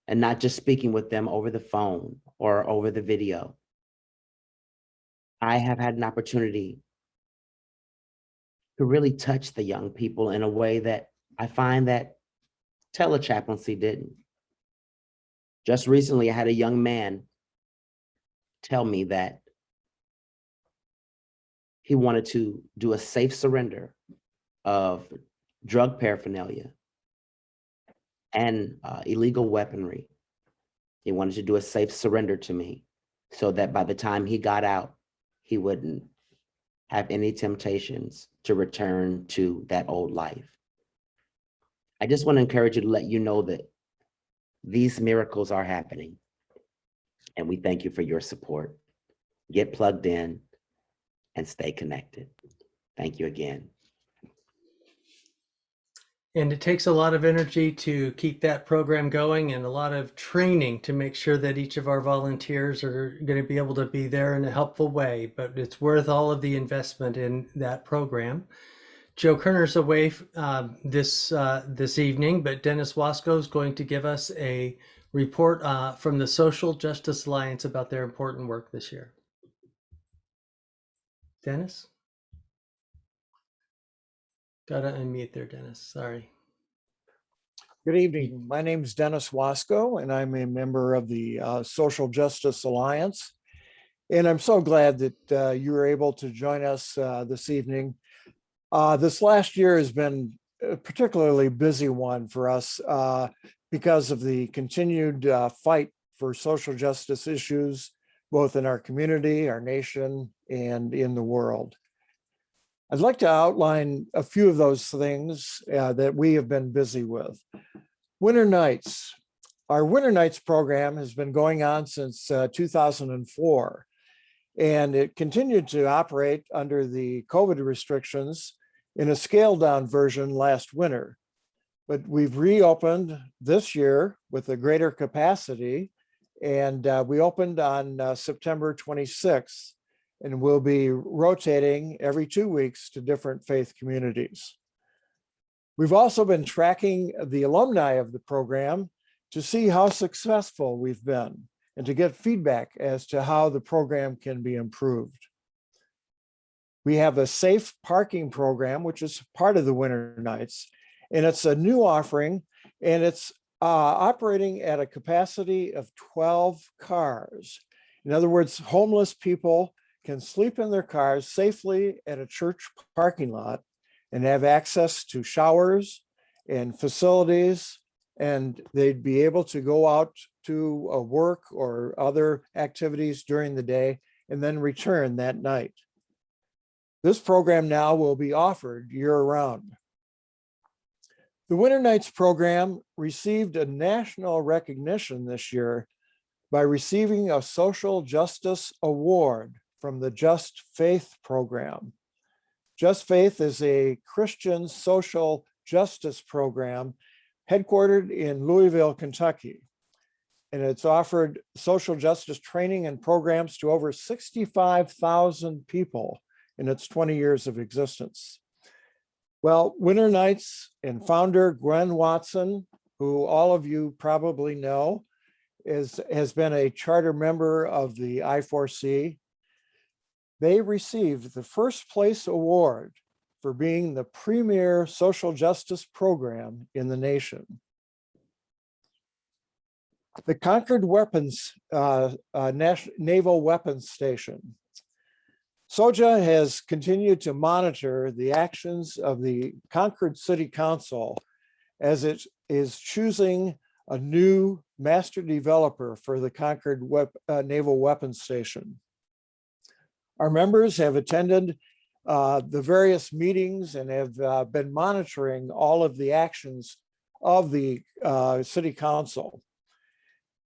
and not just speaking with them over the phone or over the video, I have had an opportunity to really touch the young people in a way that I find that telechaplaincy didn't. Just recently, I had a young man tell me that he wanted to do a safe surrender of drug paraphernalia and illegal weaponry. He wanted to do a safe surrender to me so that by the time he got out, he wouldn't have any temptations to return to that old life. I just want to encourage you to let you know that these miracles are happening, and we thank you for your support. get plugged in, and stay connected. Thank you again. And it takes a lot of energy to keep that program going and a lot of training to make sure that each of our volunteers are going to be able to be there in a helpful way, but it's worth all of the investment in that program. Joe Kerner's away this evening, but Dennis Wasco is going to give us a report from the Social Justice Alliance about their important work this year. Dennis? Gotta unmute there, Dennis. Sorry. Good evening. My name is Dennis Wasco, and I'm a member of the Social Justice Alliance. And I'm so glad that you were able to join us this evening. This last year has been a particularly busy one for us because of the continued fight for social justice issues, both in our community, our nation, and in the world. I'd like to outline a few of those things that we have been busy with. Winter Nights. Our Winter Nights program has been going on since 2004, and it continued to operate under the COVID restrictions in a scaled down version last winter. But we've reopened this year with a greater capacity, and we opened on September 26th. And we'll be rotating every 2 weeks to different faith communities. We've also been tracking the alumni of the program to see how successful we've been and to get feedback as to how the program can be improved. We have a safe parking program, which is part of the Winter Nights, and it's a new offering, and it's operating at a capacity of 12 cars. In other words, homeless people can sleep in their cars safely at a church parking lot and have access to showers and facilities, and they'd be able to go out to work or other activities during the day and then return that night. This program now will be offered year-round. The Winter Nights program received a national recognition this year by receiving a Social Justice Award from the Just Faith program. Just Faith is a Christian social justice program headquartered in Louisville, Kentucky. And it's offered social justice training and programs to over 65,000 people in its 20 years of existence. Well, Winter Nights and founder Gwen Watson, who all of you probably know, has been a charter member of the I4C. They received the first place award for being the premier social justice program in the nation. The Concord Weapons, Naval Weapons Station. SOJA has continued to monitor the actions of the Concord City Council as it is choosing a new master developer for the Concord Naval Weapons Station. Our members have attended the various meetings and have been monitoring all of the actions of the City Council.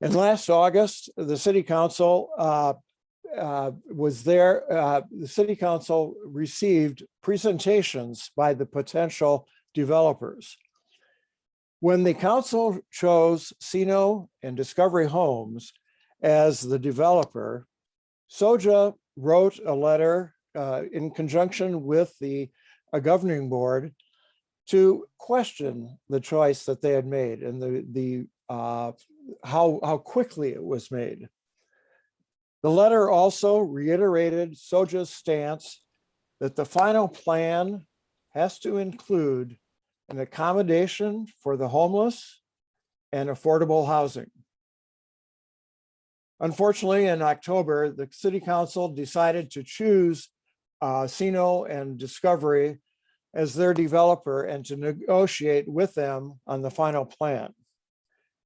And last August, the City Council was there. The City Council received presentations by the potential developers. When the council chose Sino and Discovery Homes as the developer, SOJA wrote a letter in conjunction with the governing board to question the choice that they had made and how quickly it was made. The letter also reiterated SOJA's stance that the final plan has to include an accommodation for the homeless and affordable housing. Unfortunately, in October, the City Council decided to choose Sino and Discovery as their developer and to negotiate with them on the final plan.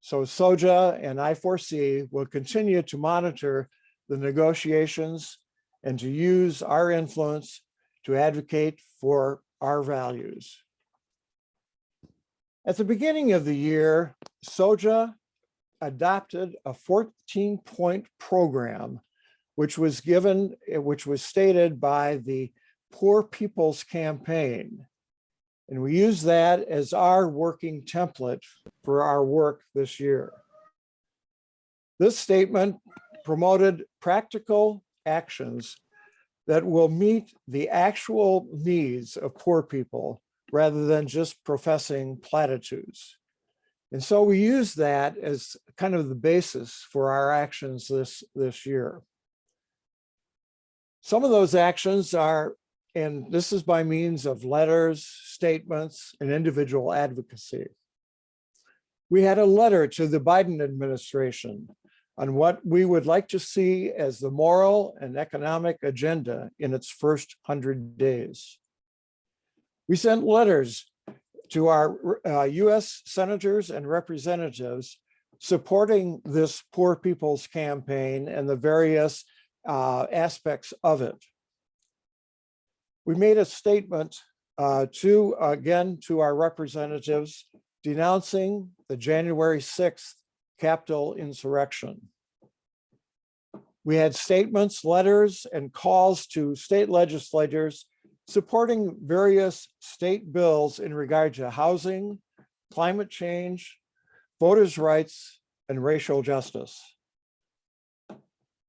So SOJA and I4C will continue to monitor the negotiations and to use our influence to advocate for our values. At the beginning of the year, SOJA adopted a 14-point program which was stated by the Poor People's Campaign. And we use that as our working template for our work this year. This statement promoted practical actions that will meet the actual needs of poor people rather than just professing platitudes. And so we use that as kind of the basis for our actions this year. Some of those actions are, and this is by means of letters, statements, and individual advocacy. We had a letter to the Biden administration on what we would like to see as the moral and economic agenda in its first 100 days. We sent letters to our US senators and representatives supporting this Poor People's Campaign and the various aspects of it. We made a statement to our representatives denouncing the January 6th Capitol insurrection. We had statements, letters, and calls to state legislators supporting various state bills in regard to housing, climate change, voters' rights, and racial justice.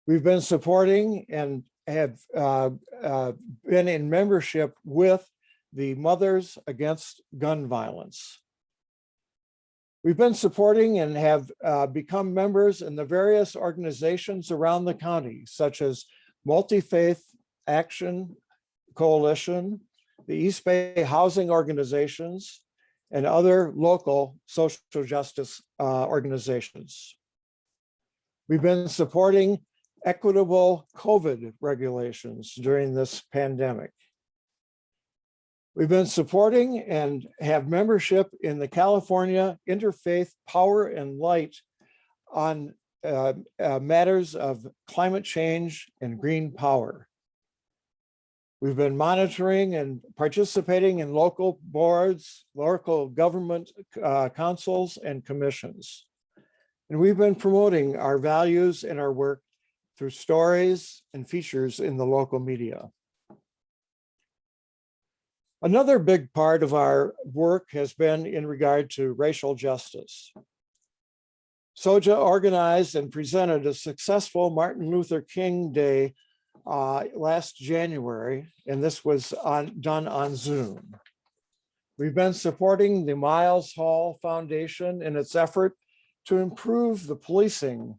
We've been supporting and have been in membership with the Mothers Against Gun Violence. We've been supporting and have become members in the various organizations around the county, such as Multi-Faith Action Coalition, the East Bay Housing Organizations, and other local social justice organizations. We've been supporting equitable COVID regulations during this pandemic. We've been supporting and have membership in the California Interfaith Power and Light on matters of climate change and green power. We've been monitoring and participating in local boards, local government councils and commissions. And we've been promoting our values and our work through stories and features in the local media. Another big part of our work has been in regard to racial justice. SOJA organized and presented a successful Martin Luther King Day last January, and this was done on Zoom. We've been supporting the Miles Hall Foundation in its effort to improve the policing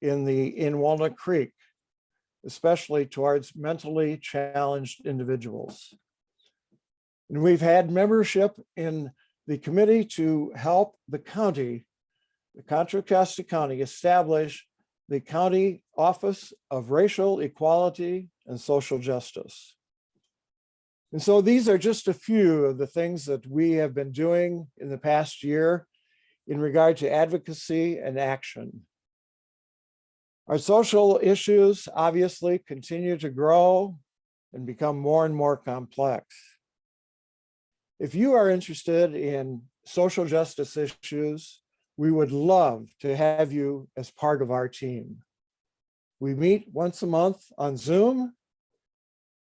in Walnut Creek, especially towards mentally challenged individuals. And we've had membership in the committee to help the county, the Contra Costa County, establish the County Office of Racial Equality and Social Justice. And so these are just a few of the things that we have been doing in the past year in regard to advocacy and action. Our social issues obviously continue to grow and become more and more complex. If you are interested in social justice issues, we would love to have you as part of our team. We meet once a month on Zoom,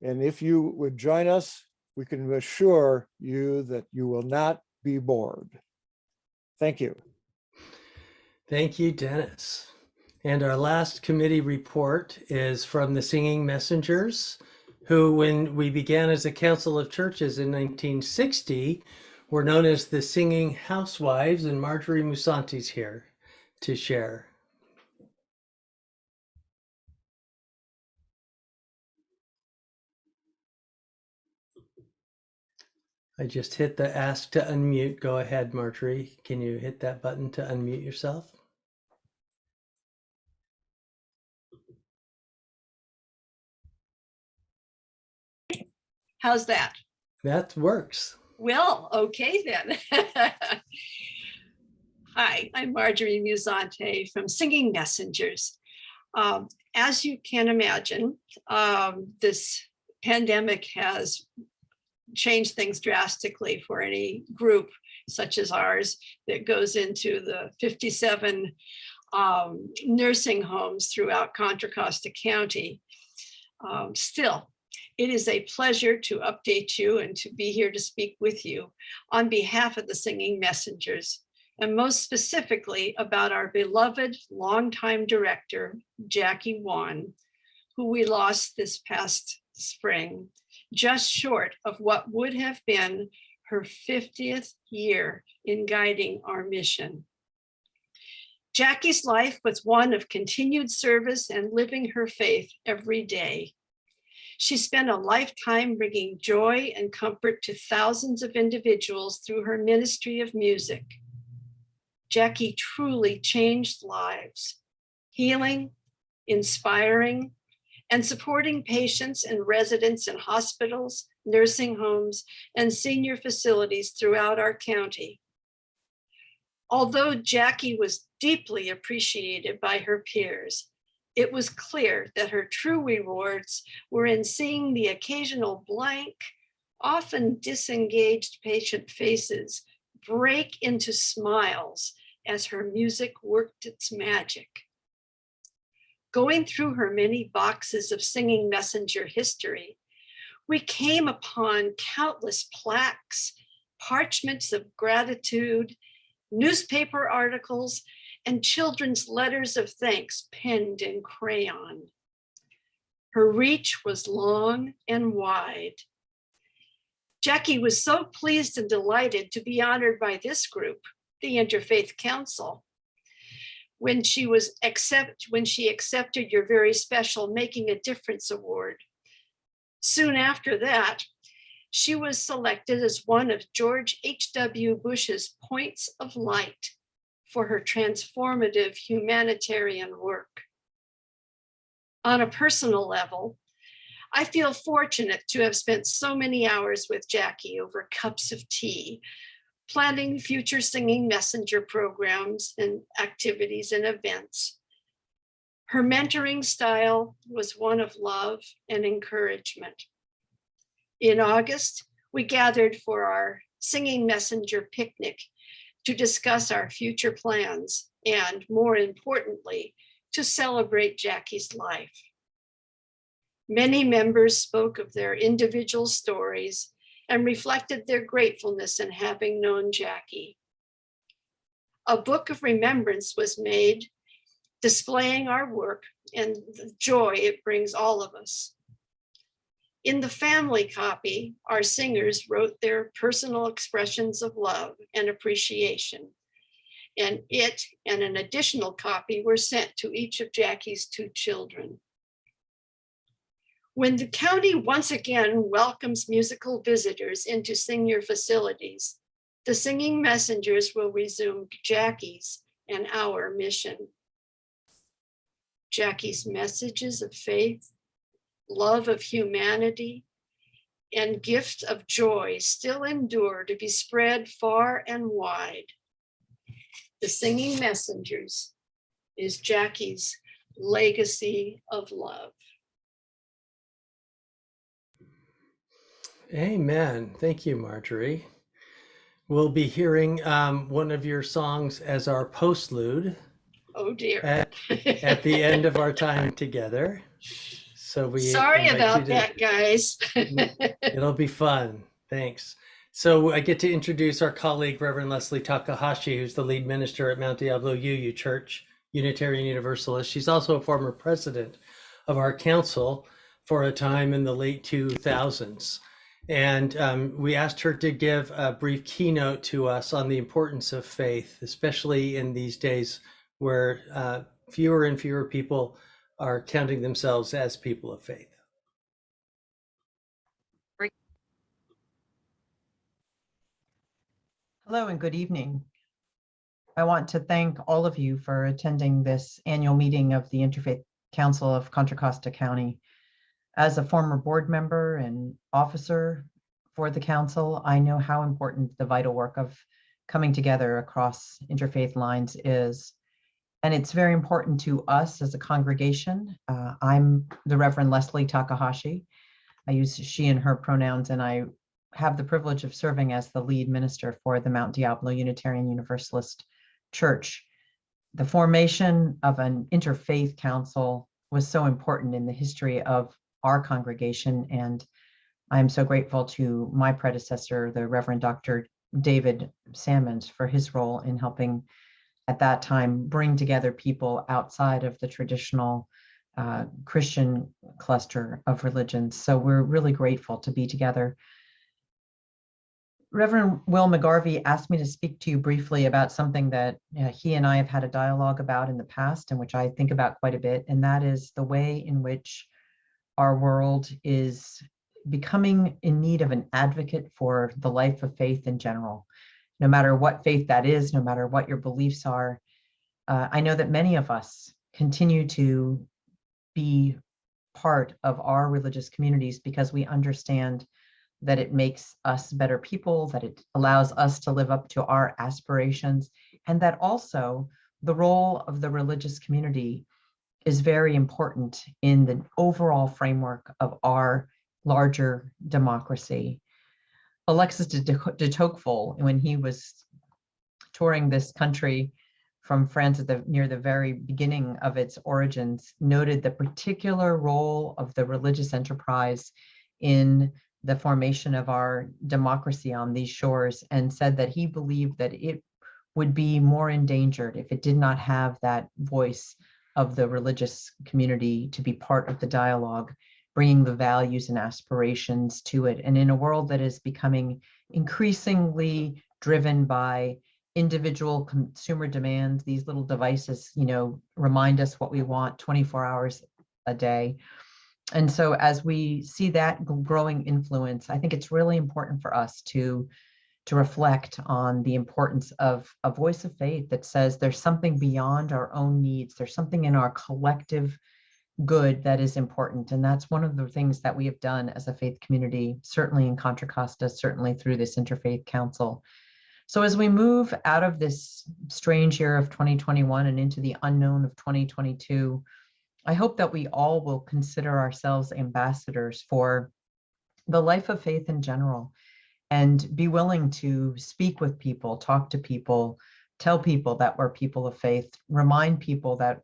and if you would join us, we can assure you that you will not be bored. Thank you. Thank you, Dennis. And our last committee report is from the Singing Messengers, who, when we began as a Council of Churches in 1960, were known as the Singing Housewives, and Marjorie Musanti's here to share. I just hit the ask to unmute. Go ahead, Marjorie. Can you hit that button to unmute yourself? How's that? That works. Well, okay then. Hi, I'm Marjorie Musante from Singing Messengers. As you can imagine, this pandemic has changed things drastically for any group such as ours that goes into the 57 nursing homes throughout Contra Costa County. Still, it is a pleasure to update you and to be here to speak with you on behalf of the Singing Messengers, and most specifically about our beloved longtime director, Jackie Wan, who we lost this past spring, just short of what would have been her 50th year in guiding our mission. Jackie's life was one of continued service and living her faith every day. She spent a lifetime bringing joy and comfort to thousands of individuals through her ministry of music. Jackie truly changed lives, healing, inspiring, and supporting patients and residents in hospitals, nursing homes, and senior facilities throughout our county. Although Jackie was deeply appreciated by her peers, it was clear that her true rewards were in seeing the occasional blank, often disengaged patient faces break into smiles as her music worked its magic. Going through her many boxes of Singing Messenger history, we came upon countless plaques, parchments of gratitude, newspaper articles, and children's letters of thanks penned in crayon. Her reach was long and wide. Jackie was so pleased and delighted to be honored by this group, the Interfaith Council, when she accepted your very special Making a Difference Award. Soon after that, she was selected as one of George H.W. Bush's Points of Light for her transformative humanitarian work. On a personal level, I feel fortunate to have spent so many hours with Jackie over cups of tea, planning future Singing Messenger programs and activities and events. Her mentoring style was one of love and encouragement. In August, we gathered for our Singing Messenger picnic to discuss our future plans and, more importantly, to celebrate Jackie's life. Many members spoke of their individual stories and reflected their gratefulness in having known Jackie. A book of remembrance was made, displaying our work and the joy it brings all of us. In the family copy, our singers wrote their personal expressions of love and appreciation, and it and an additional copy were sent to each of Jackie's 2 children. When the county once again welcomes musical visitors into senior facilities, the Singing Messengers will resume Jackie's and our mission. Jackie's messages of faith, love of humanity, and gift of joy still endure to be spread far and wide. The Singing Messengers is Jackie's legacy of love. Amen. Thank you, Marjorie. We'll be hearing one of your songs as our postlude. Oh dear. At the end of our time together. So we sorry about that, guys. It'll be fun. Thanks. So I get to introduce our colleague, Reverend Leslie Takahashi, who's the lead minister at Mount Diablo UU Church, Unitarian Universalist. She's also a former president of our council for a time in the late 2000s. And we asked her to give a brief keynote to us on the importance of faith, especially in these days where fewer and fewer people are counting themselves as people of faith. Hello and good evening. I want to thank all of you for attending this annual meeting of the Interfaith Council of Contra Costa County. As a former board member and officer for the council, I know how important the vital work of coming together across interfaith lines is. And it's very important to us as a congregation. I'm the Reverend Leslie Takahashi. I use she and her pronouns, and I have the privilege of serving as the lead minister for the Mount Diablo Unitarian Universalist Church. The formation of an interfaith council was so important in the history of our congregation. And I'm so grateful to my predecessor, the Reverend Dr. David Salmons, for his role in helping at that time bring together people outside of the traditional Christian cluster of religions. So we're really grateful to be together. Reverend Will McGarvey asked me to speak to you briefly about something that he and I have had a dialogue about in the past, and which I think about quite a bit, and that is the way in which our world is becoming in need of an advocate for the life of faith in general. No matter what faith that is, no matter what your beliefs are, I know that many of us continue to be part of our religious communities because we understand that it makes us better people, that it allows us to live up to our aspirations, and that also the role of the religious community is very important in the overall framework of our larger democracy. Alexis de Tocqueville, when he was touring this country from France near the very beginning of its origins, noted the particular role of the religious enterprise in the formation of our democracy on these shores, and said that he believed that it would be more endangered if it did not have that voice of the religious community to be part of the dialogue, bringing the values and aspirations to it. And in a world that is becoming increasingly driven by individual consumer demands, these little devices, remind us what we want 24 hours a day. And so as we see that growing influence, I think it's really important for us to reflect on the importance of a voice of faith that says there's something beyond our own needs. There's something in our collective good that is important. And that's one of the things that we have done as a faith community, certainly in Contra Costa, certainly through this Interfaith Council. So as we move out of this strange year of 2021 and into the unknown of 2022, I hope that we all will consider ourselves ambassadors for the life of faith in general, and be willing to speak with people, talk to people, tell people that we're people of faith, remind people that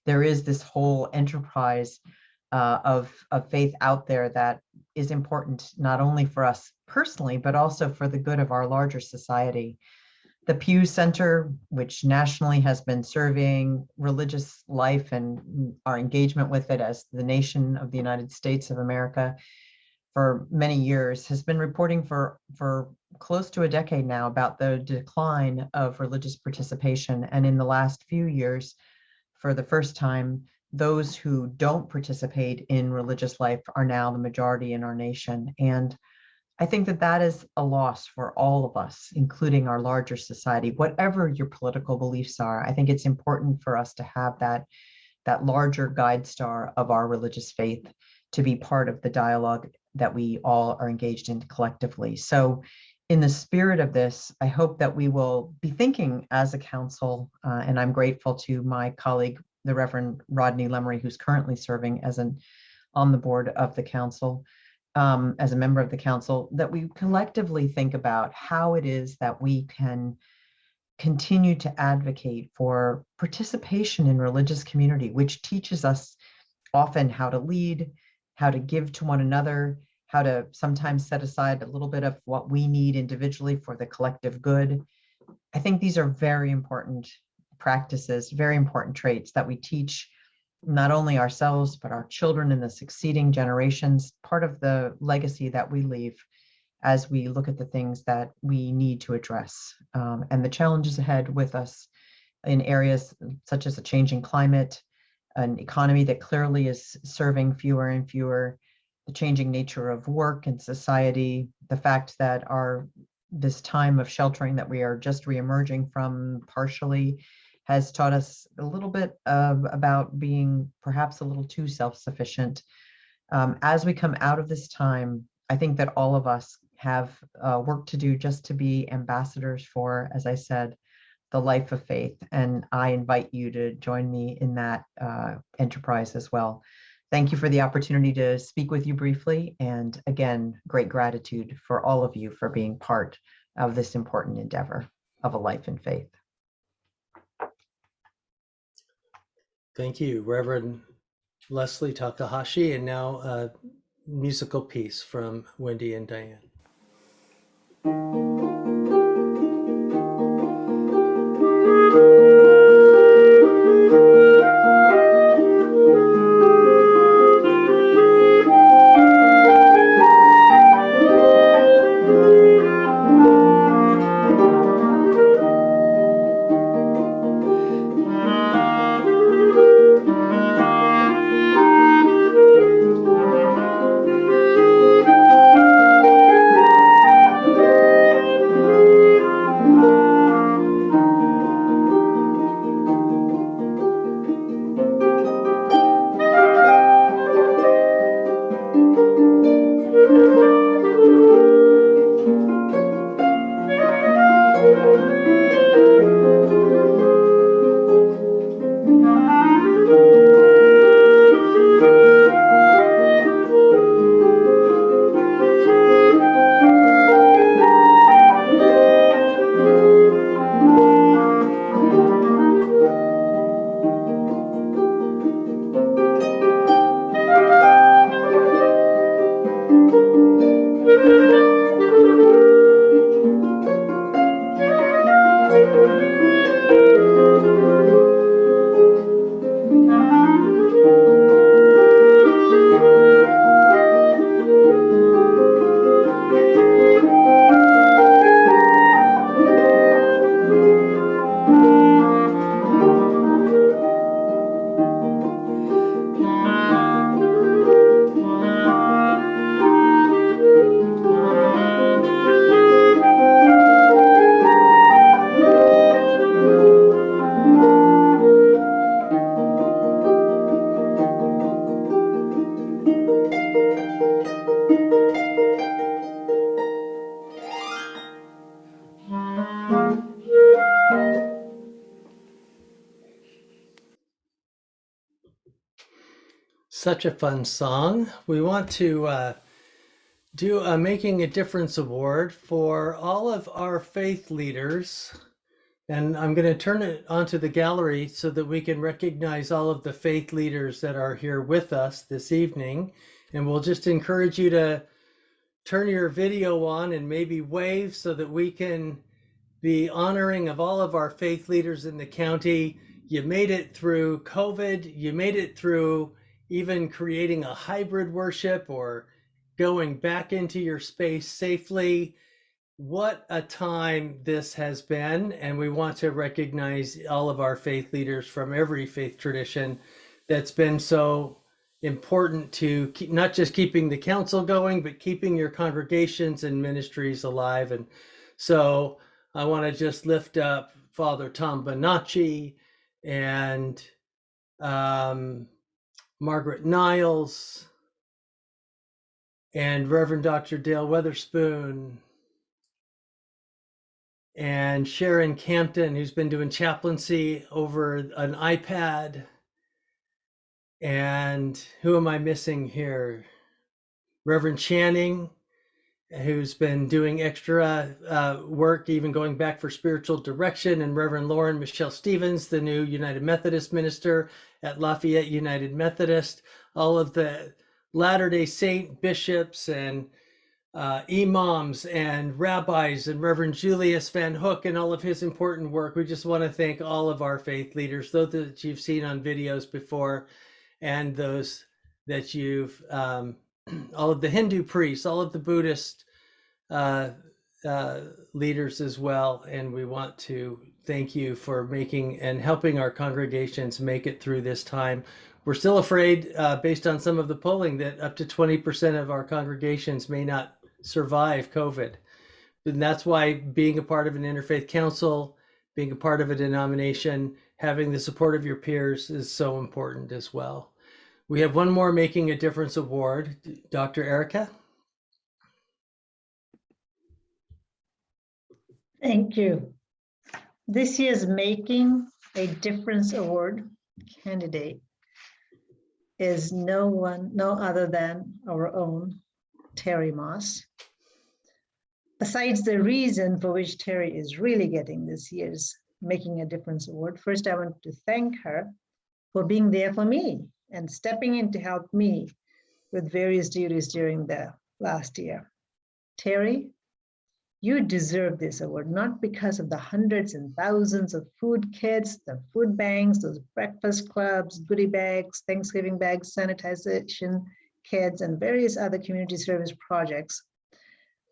there is this whole enterprise of faith out there that is important not only for us personally, but also for the good of our larger society. The Pew Center, which nationally has been surveying religious life and our engagement with it as the nation of the United States of America for many years, has been reporting for close to a decade now about the decline of religious participation. And in the last few years, for the first time, those who don't participate in religious life are now the majority in our nation. And I think that that is a loss for all of us, including our larger society. Whatever your political beliefs are, I think it's important for us to have that larger guide star of our religious faith to be part of the dialogue that we all are engaged in collectively. So in the spirit of this, I hope that we will be thinking as a council, and I'm grateful to my colleague, the Reverend Rodney Lemery, who's currently serving on the board of the council, as a member of the council, that we collectively think about how it is that we can continue to advocate for participation in religious community, which teaches us often how to lead, how to give to one another, how to sometimes set aside a little bit of what we need individually for the collective good. I think these are very important practices, very important traits that we teach not only ourselves, but our children and the succeeding generations, part of the legacy that we leave as we look at the things that we need to address and the challenges ahead with us in areas such as a changing climate, an economy that clearly is serving fewer and fewer, the changing nature of work and society, the fact that this time of sheltering that we are just reemerging from partially has taught us a little bit about being perhaps a little too self-sufficient. As we come out of this time, I think that all of us have work to do just to be ambassadors for, as I said, the life of faith. And I invite you to join me in that enterprise as well. Thank you for the opportunity to speak with you briefly. And again, great gratitude for all of you for being part of this important endeavor of a life in faith. Thank you, Reverend Leslie Takahashi, and now a musical piece from Wendy and Diane. Such a fun song. We want to do a Making a Difference Award for all of our faith leaders. And I'm going to turn it onto the gallery so that we can recognize all of the faith leaders that are here with us this evening. And we'll just encourage you to turn your video on and maybe wave so that we can be honoring of all of our faith leaders in the county. You made it through COVID. You made it through even creating a hybrid worship or going back into your space safely. What a time this has been. And we want to recognize all of our faith leaders from every faith tradition that's been so important to keep, not just keeping the council going, but keeping your congregations and ministries alive. And so I want to just lift up Father Tom Bonacci and Margaret Niles and Reverend Dr. Dale Weatherspoon and Sharon Campton, who's been doing chaplaincy over an iPad. And who am I missing here? Reverend Channing, who's been doing extra work, even going back for spiritual direction, and Reverend Lauren Michelle Stevens, the new United Methodist minister at Lafayette United Methodist, all of the Latter-day Saint bishops and imams and rabbis, and Reverend Julius Van Hook and all of his important work. We just want to thank all of our faith leaders, those that you've seen on videos before, and those that you've, all of the Hindu priests, all of the Buddhist leaders as well. And we want to thank you for making and helping our congregations make it through this time. We're still afraid, based on some of the polling, that up to 20% of our congregations may not survive COVID. And that's why being a part of an interfaith council, being a part of a denomination, having the support of your peers is so important as well. We have one more Making a Difference award. Dr. Erica. Thank you. This year's Making a Difference Award candidate is no other than our own Terri Moss. Besides the reason for which Terri is really getting this year's Making a Difference Award, first I want to thank her for being there for me and stepping in to help me with various duties during the last year. Terri, you deserve this award, not because of the hundreds and thousands of food kits, the food banks, those breakfast clubs, goodie bags, Thanksgiving bags, sanitization kits, and various other community service projects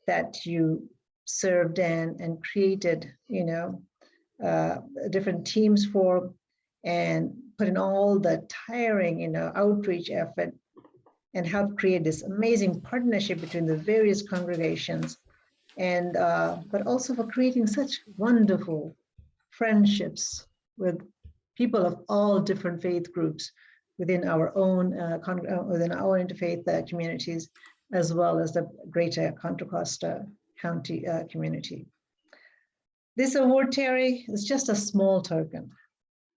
that you served and created, different teams for, and put in all the tiring, outreach effort, and help create this amazing partnership between the various congregations, and but also for creating such wonderful friendships with people of all different faith groups within our own within our interfaith communities, as well as the greater Contra Costa County community. This award, Terri, is just a small token.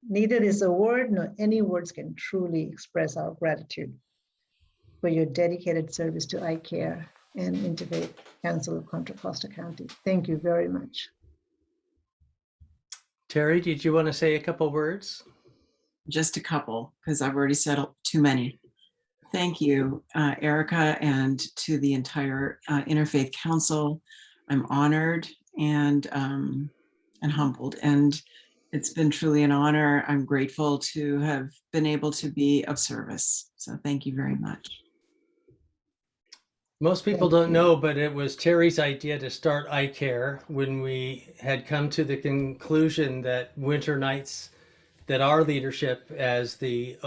Neither this award nor any words can truly express our gratitude for your dedicated service to ICARE and Interfaith Council of Contra Costa County. Thank you very much. Terri, did you want to say a couple words? Just a couple, because I've already said too many. Thank you, Erica, and to the entire Interfaith Council. I'm honored and humbled, and it's been truly an honor. I'm grateful to have been able to be of service. So thank you very much. Most people don't know, but it was Terri's idea to start ICARE when we had come to the conclusion that winter nights, that our leadership as the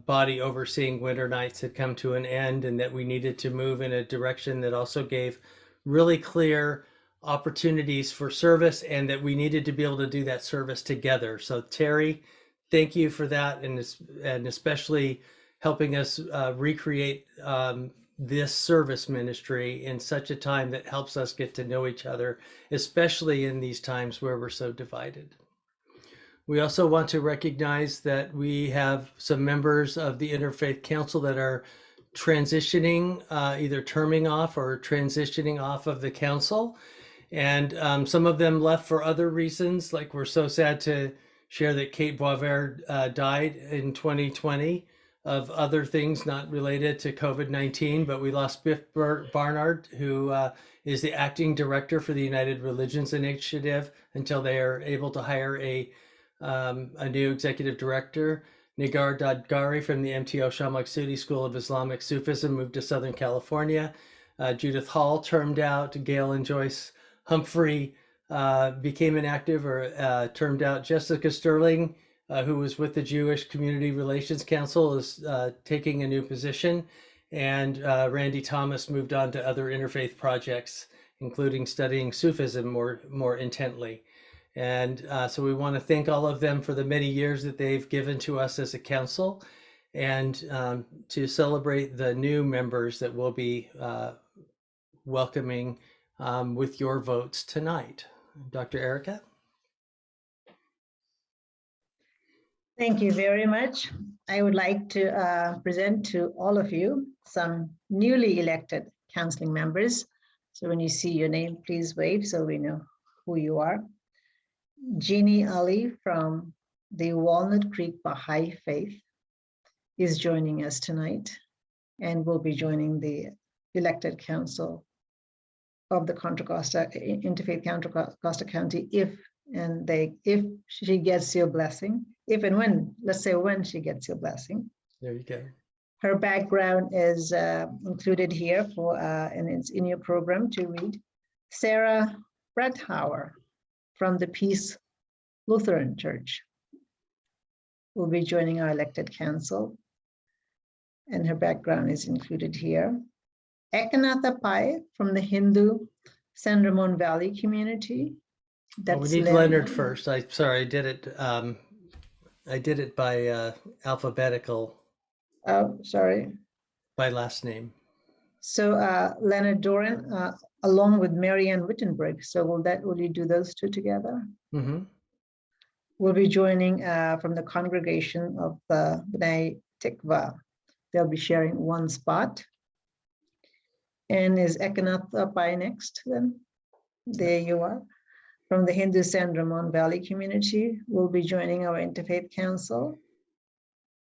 body overseeing winter nights had come to an end, and that we needed to move in a direction that also gave really clear opportunities for service, and that we needed to be able to do that service together. So Terri, thank you for that, and especially helping us recreate this service ministry in such a time that helps us get to know each other, especially in these times where we're so divided. We also want to recognize that we have some members of the Interfaith Council that are transitioning, either terming off or transitioning off of the council. And some of them left for other reasons, like we're so sad to share that Kate Boisvert died in 2020 of other things not related to COVID-19, but we lost Biff Barnard, who is the acting director for the United Religions Initiative until they are able to hire a new executive director. Nigar Dadgari from the MTO Shamlaksudi School of Islamic Sufism moved to Southern California. Judith Hall termed out. Gail and Joyce Humphrey became inactive or termed out. Jessica Sterling, who was with the Jewish Community Relations Council, is taking a new position. And Randy Thomas moved on to other interfaith projects, including studying Sufism more intently. And so we want to thank all of them for the many years that they've given to us as a council, and to celebrate the new members that we'll be welcoming with your votes tonight. Dr. Erica? Thank you very much. I would like to present to all of you some newly elected counseling members. So when you see your name, please wave so we know who you are. Jeannie Ali from the Walnut Creek Baha'i Faith is joining us tonight, and will be joining the elected council of the Contra Costa, Interfaith Contra Costa County, if she gets your blessing, if and when, let's say when she gets your blessing. There you go. Her background is included here and it's in your program to read. Sarah Bretthauer from the Peace Lutheran Church will be joining our elected council, and her background is included here. Ekanath Pai from the Hindu San Ramon Valley community. We need Leonard first. I did it by alphabetical. Oh, sorry. By last name. So Leonard Doran, along with Marianne Wittenberg. So will you do those two together? Mm-hmm. We'll be joining from the congregation of the B'nai Tikva. They'll be sharing one spot. And is Ekanath Pai next then? There you are. From the Hindu San Ramon Valley community, will be joining our Interfaith Council.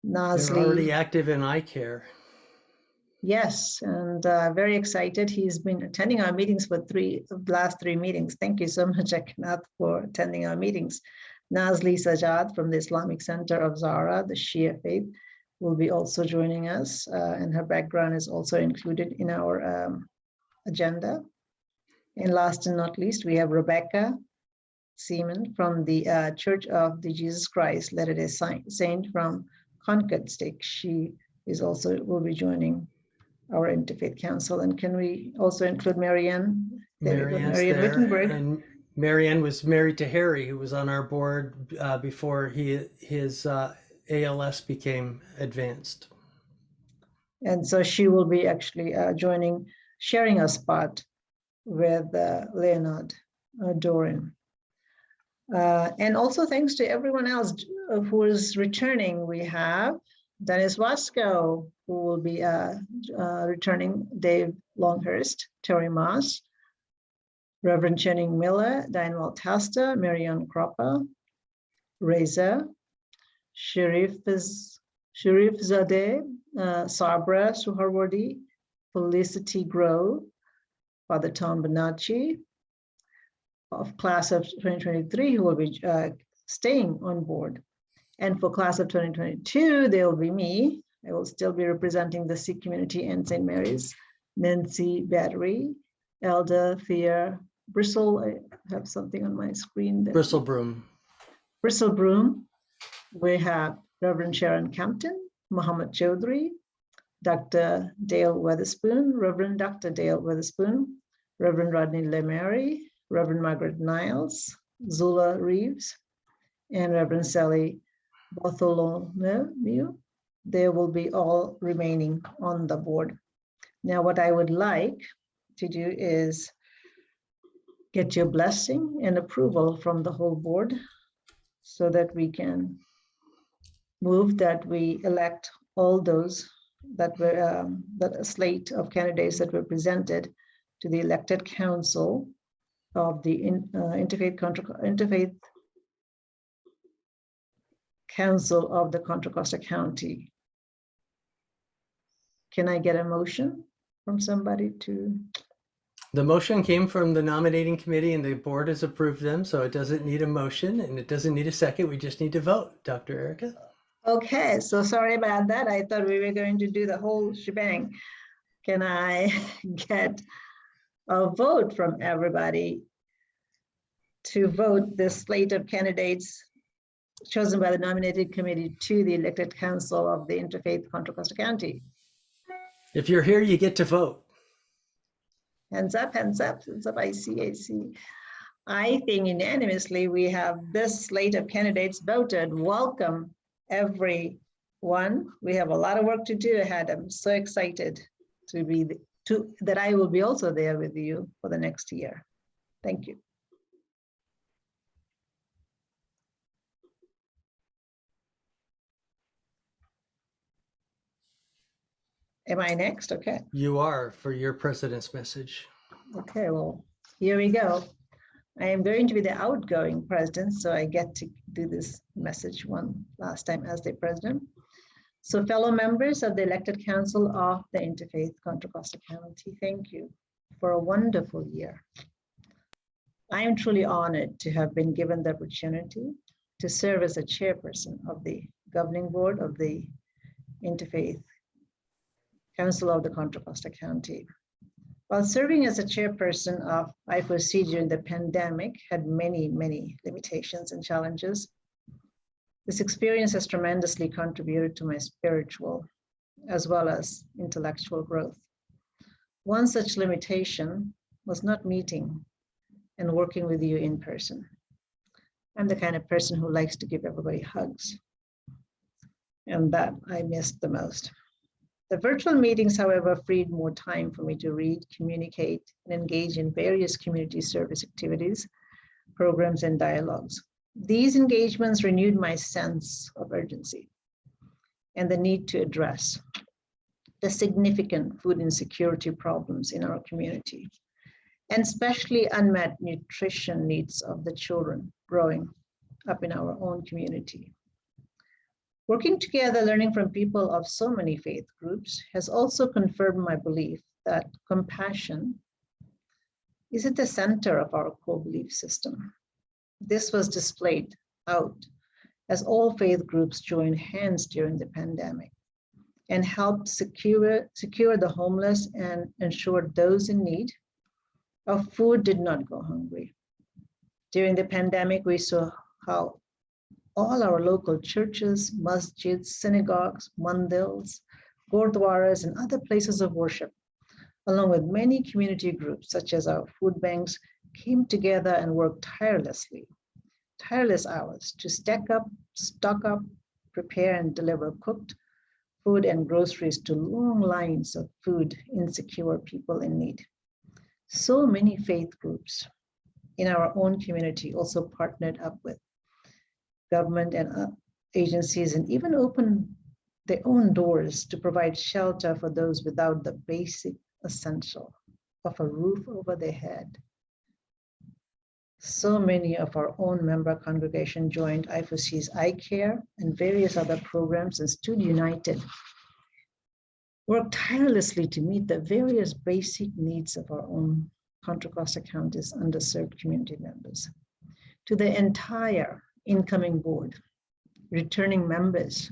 They're already Nasli, active in ICARE. yes, and very excited. He's been attending our meetings for the last three meetings. Thank you so much, Eknath, for attending our meetings. Nasli Sajad from the Islamic Center of Zara, the Shia faith, will be also joining us, and her background is also included in our agenda. And last and not least, we have Rebecca Seaman from the Church of the Jesus Christ Latter-day Saint from Concord Stick. She is also will be joining our Interfaith Council. And can we also include Marianne? Marianne's Marianne there, Wittenberg. and Marianne was married to Harry, who was on our board before his ALS became advanced. And so she will be actually sharing a spot with Leonard Doran. And also thanks to everyone else who is returning. We have Dennis Wasco, who will be returning, Dave Longhurst, Terri Moss, Reverend Channing Miller, Diane Waltasta, Marianne Cropper, Reza, Sharif Zadeh, Sabra Suharwardi, Felicity Grove, Father Tom Bonacci, of class of 2023, who will be staying on board. And for class of 2022, there will be me. I will still be representing the Sikh community in St. Mary's, Nancy Battery, Elder Thea Bristle. I have something on my screen. Bristlebroom. Bristlebroom. We have Reverend Sharon Campton, Muhammad Chaudhry, Dr. Dale Weatherspoon, Reverend Dr. Dale Weatherspoon, Reverend Rodney LeMary, Reverend Margaret Niles, Zula Reeves, and Reverend Sally Bartholomew. They will be all remaining on the board. Now, what I would like to do is get your blessing and approval from the whole board so that we can move that we elect all those that were that slate of candidates that were presented to the elected council of the Interfaith Council of the Contra Costa County. Can I get a motion from somebody to? The motion came from the nominating committee and the board has approved them, so it doesn't need a motion and it doesn't need a second. We just need to vote. Dr. Erica? Okay, so sorry about that. I thought we were going to do the whole shebang. Can I get a vote from everybody to vote the slate of candidates chosen by the nominated committee to the elected council of the Interfaith Contra Costa County? If you're here, you get to vote. Hands up, hands up, hands up, I see. I think unanimously we have this slate of candidates voted. Welcome, everyone. We have a lot of work to do ahead. I'm so excited that I will be also there with you for the next year. Thank you. Am I next? Okay. You are, for your president's message. Okay, well, here we go. I am going to be the outgoing president, so I get to do this message one last time as the president. So fellow members of the elected council of the Interfaith Contra Costa County, thank you for a wonderful year. I am truly honored to have been given the opportunity to serve as a chairperson of the governing board of the Interfaith Council of the Contra Costa County. While serving as a chairperson of I4C during the pandemic had many limitations and challenges, this experience has tremendously contributed to my spiritual as well as intellectual growth. One such limitation was not meeting and working with you in person. I'm the kind of person who likes to give everybody hugs, and that I missed the most. The virtual meetings, however, freed more time for me to read, communicate, and engage in various community service activities, programs, and dialogues. These engagements renewed my sense of urgency and the need to address the significant food insecurity problems in our community, and especially unmet nutrition needs of the children growing up in our own community. Working together, learning from people of so many faith groups has also confirmed my belief that compassion is at the center of our core belief system. This was displayed out as all faith groups joined hands during the pandemic and helped secure the homeless and ensure those in need of food did not go hungry. During the pandemic, we saw how all our local churches, masjids, synagogues, mandils, gurdwaras, and other places of worship, along with many community groups such as our food banks, came together and worked tireless hours to stack up, stock up, prepare and deliver cooked food and groceries to long lines of food insecure people in need. So many faith groups in our own community also partnered up with government and agencies and even opened their own doors to provide shelter for those without the basic essential of a roof over their head. So many of our own member congregation joined I4C's ICARE and various other programs and stood united, worked tirelessly to meet the various basic needs of our own Contra Costa County's underserved community members. To the entire incoming board, returning members,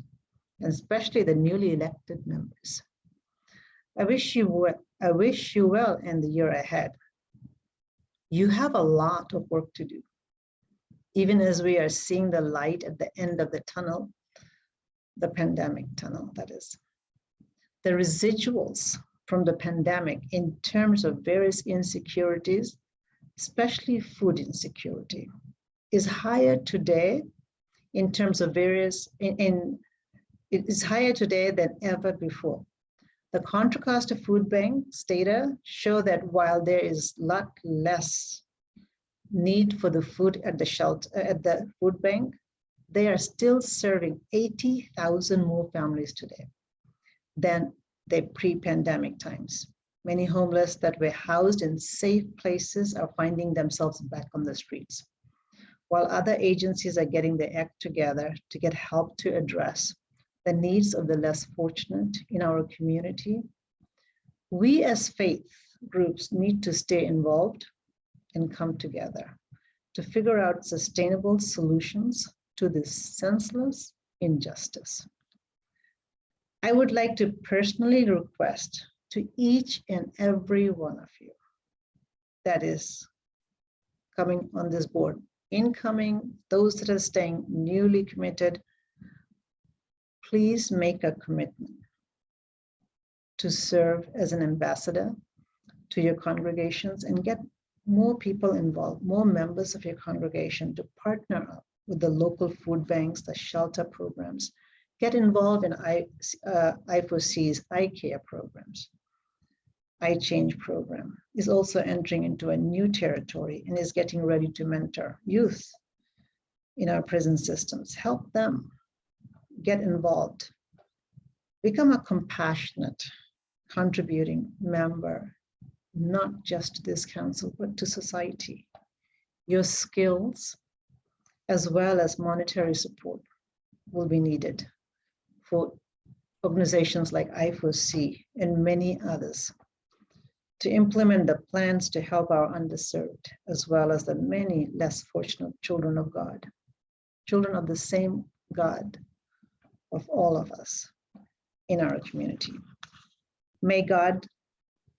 and especially the newly elected members, I wish you well in the year ahead. You have a lot of work to do. Even as we are seeing the light at the end of the tunnel, the pandemic tunnel, that is. The residuals from the pandemic in terms of various insecurities, especially food insecurity, is higher today in terms of various, it is higher today than ever before. The Contra Costa Food Bank's data show that while there is a lot less need for the food at the shelter, at the food bank, they are still serving 80,000 more families today than the pre-pandemic times. Many homeless that were housed in safe places are finding themselves back on the streets, while other agencies are getting their act together to get help to address the needs of the less fortunate in our community. We as faith groups need to stay involved and come together to figure out sustainable solutions to this senseless injustice. I would like to personally request to each and every one of you that is coming on this board, incoming, those that are staying, newly committed, please make a commitment to serve as an ambassador to your congregations and get more people involved, more members of your congregation to partner up with the local food banks, the shelter programs, get involved in I4C's ICARE programs. ICHANGE program is also entering into a new territory and is getting ready to mentor youth in our prison systems, help them get involved, become a compassionate, contributing member, not just to this council, but to society. Your skills, as well as monetary support, will be needed for organizations like I4C and many others to implement the plans to help our underserved, as well as the many less fortunate children of God, children of the same God of all of us in our community. May God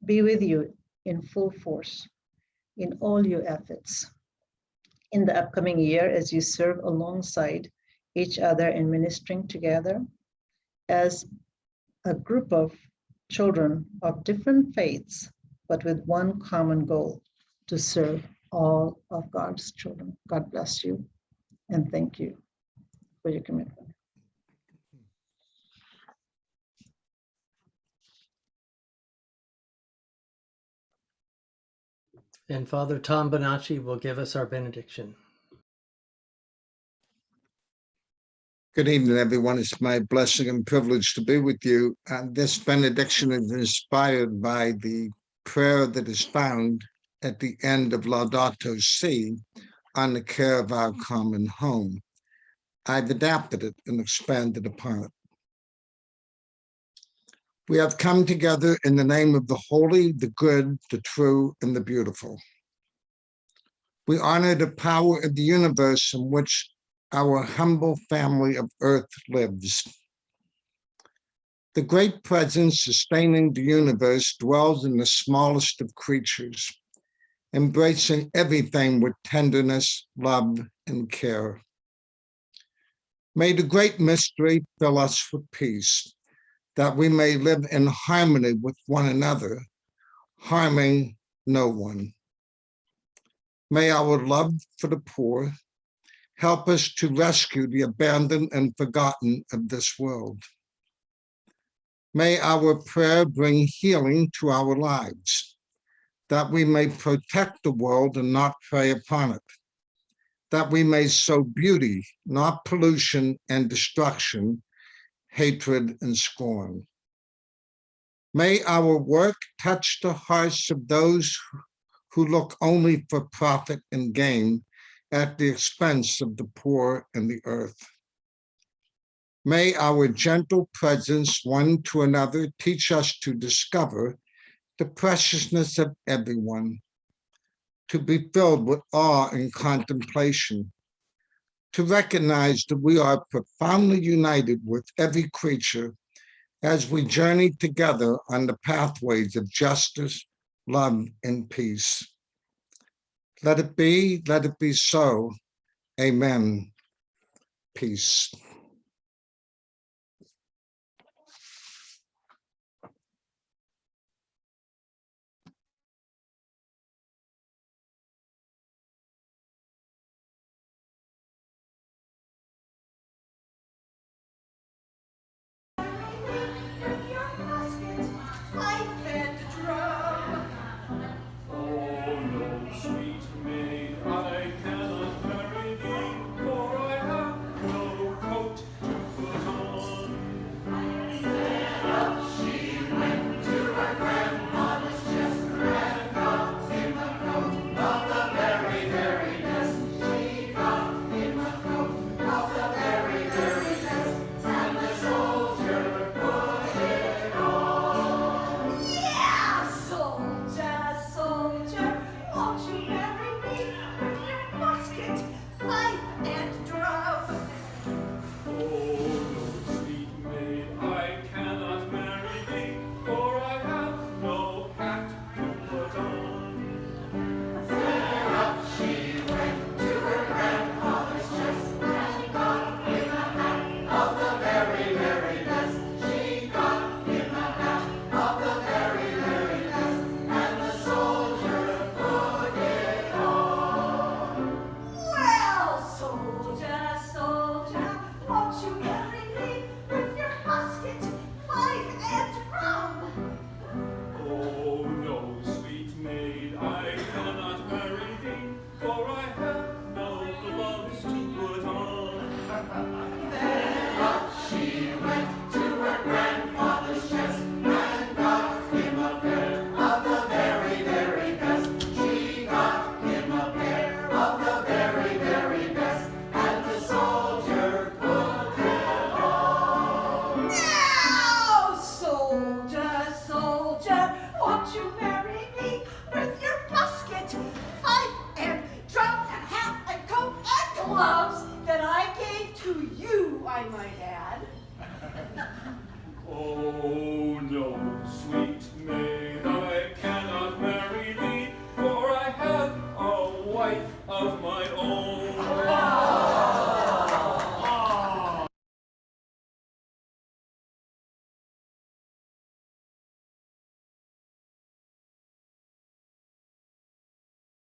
be with you in full force in all your efforts in the upcoming year as you serve alongside each other in ministering together as a group of children of different faiths, but with one common goal, to serve all of God's children. God bless you and thank you for your commitment. And Father Tom Bonacci will give us our benediction. Good evening, everyone. It's my blessing and privilege to be with you. And this benediction is inspired by the prayer that is found at the end of Laudato Si on the care of our common home. I've adapted it and expanded upon it. We have come together in the name of the holy, the good, the true, and the beautiful. We honor the power of the universe in which our humble family of earth lives. The great presence sustaining the universe dwells in the smallest of creatures, embracing everything with tenderness, love, and care. May the great mystery fill us with peace, that we may live in harmony with one another, harming no one. May our love for the poor help us to rescue the abandoned and forgotten of this world. May our prayer bring healing to our lives, that we may protect the world and not prey upon it, that we may sow beauty, not pollution and destruction, hatred and scorn. May our work touch the hearts of those who look only for profit and gain at the expense of the poor and the earth. May our gentle presence one to another teach us to discover the preciousness of everyone, to be filled with awe and contemplation, to recognize that we are profoundly united with every creature as we journey together on the pathways of justice, love, and peace. Let it be so. Amen. Peace. Of my own.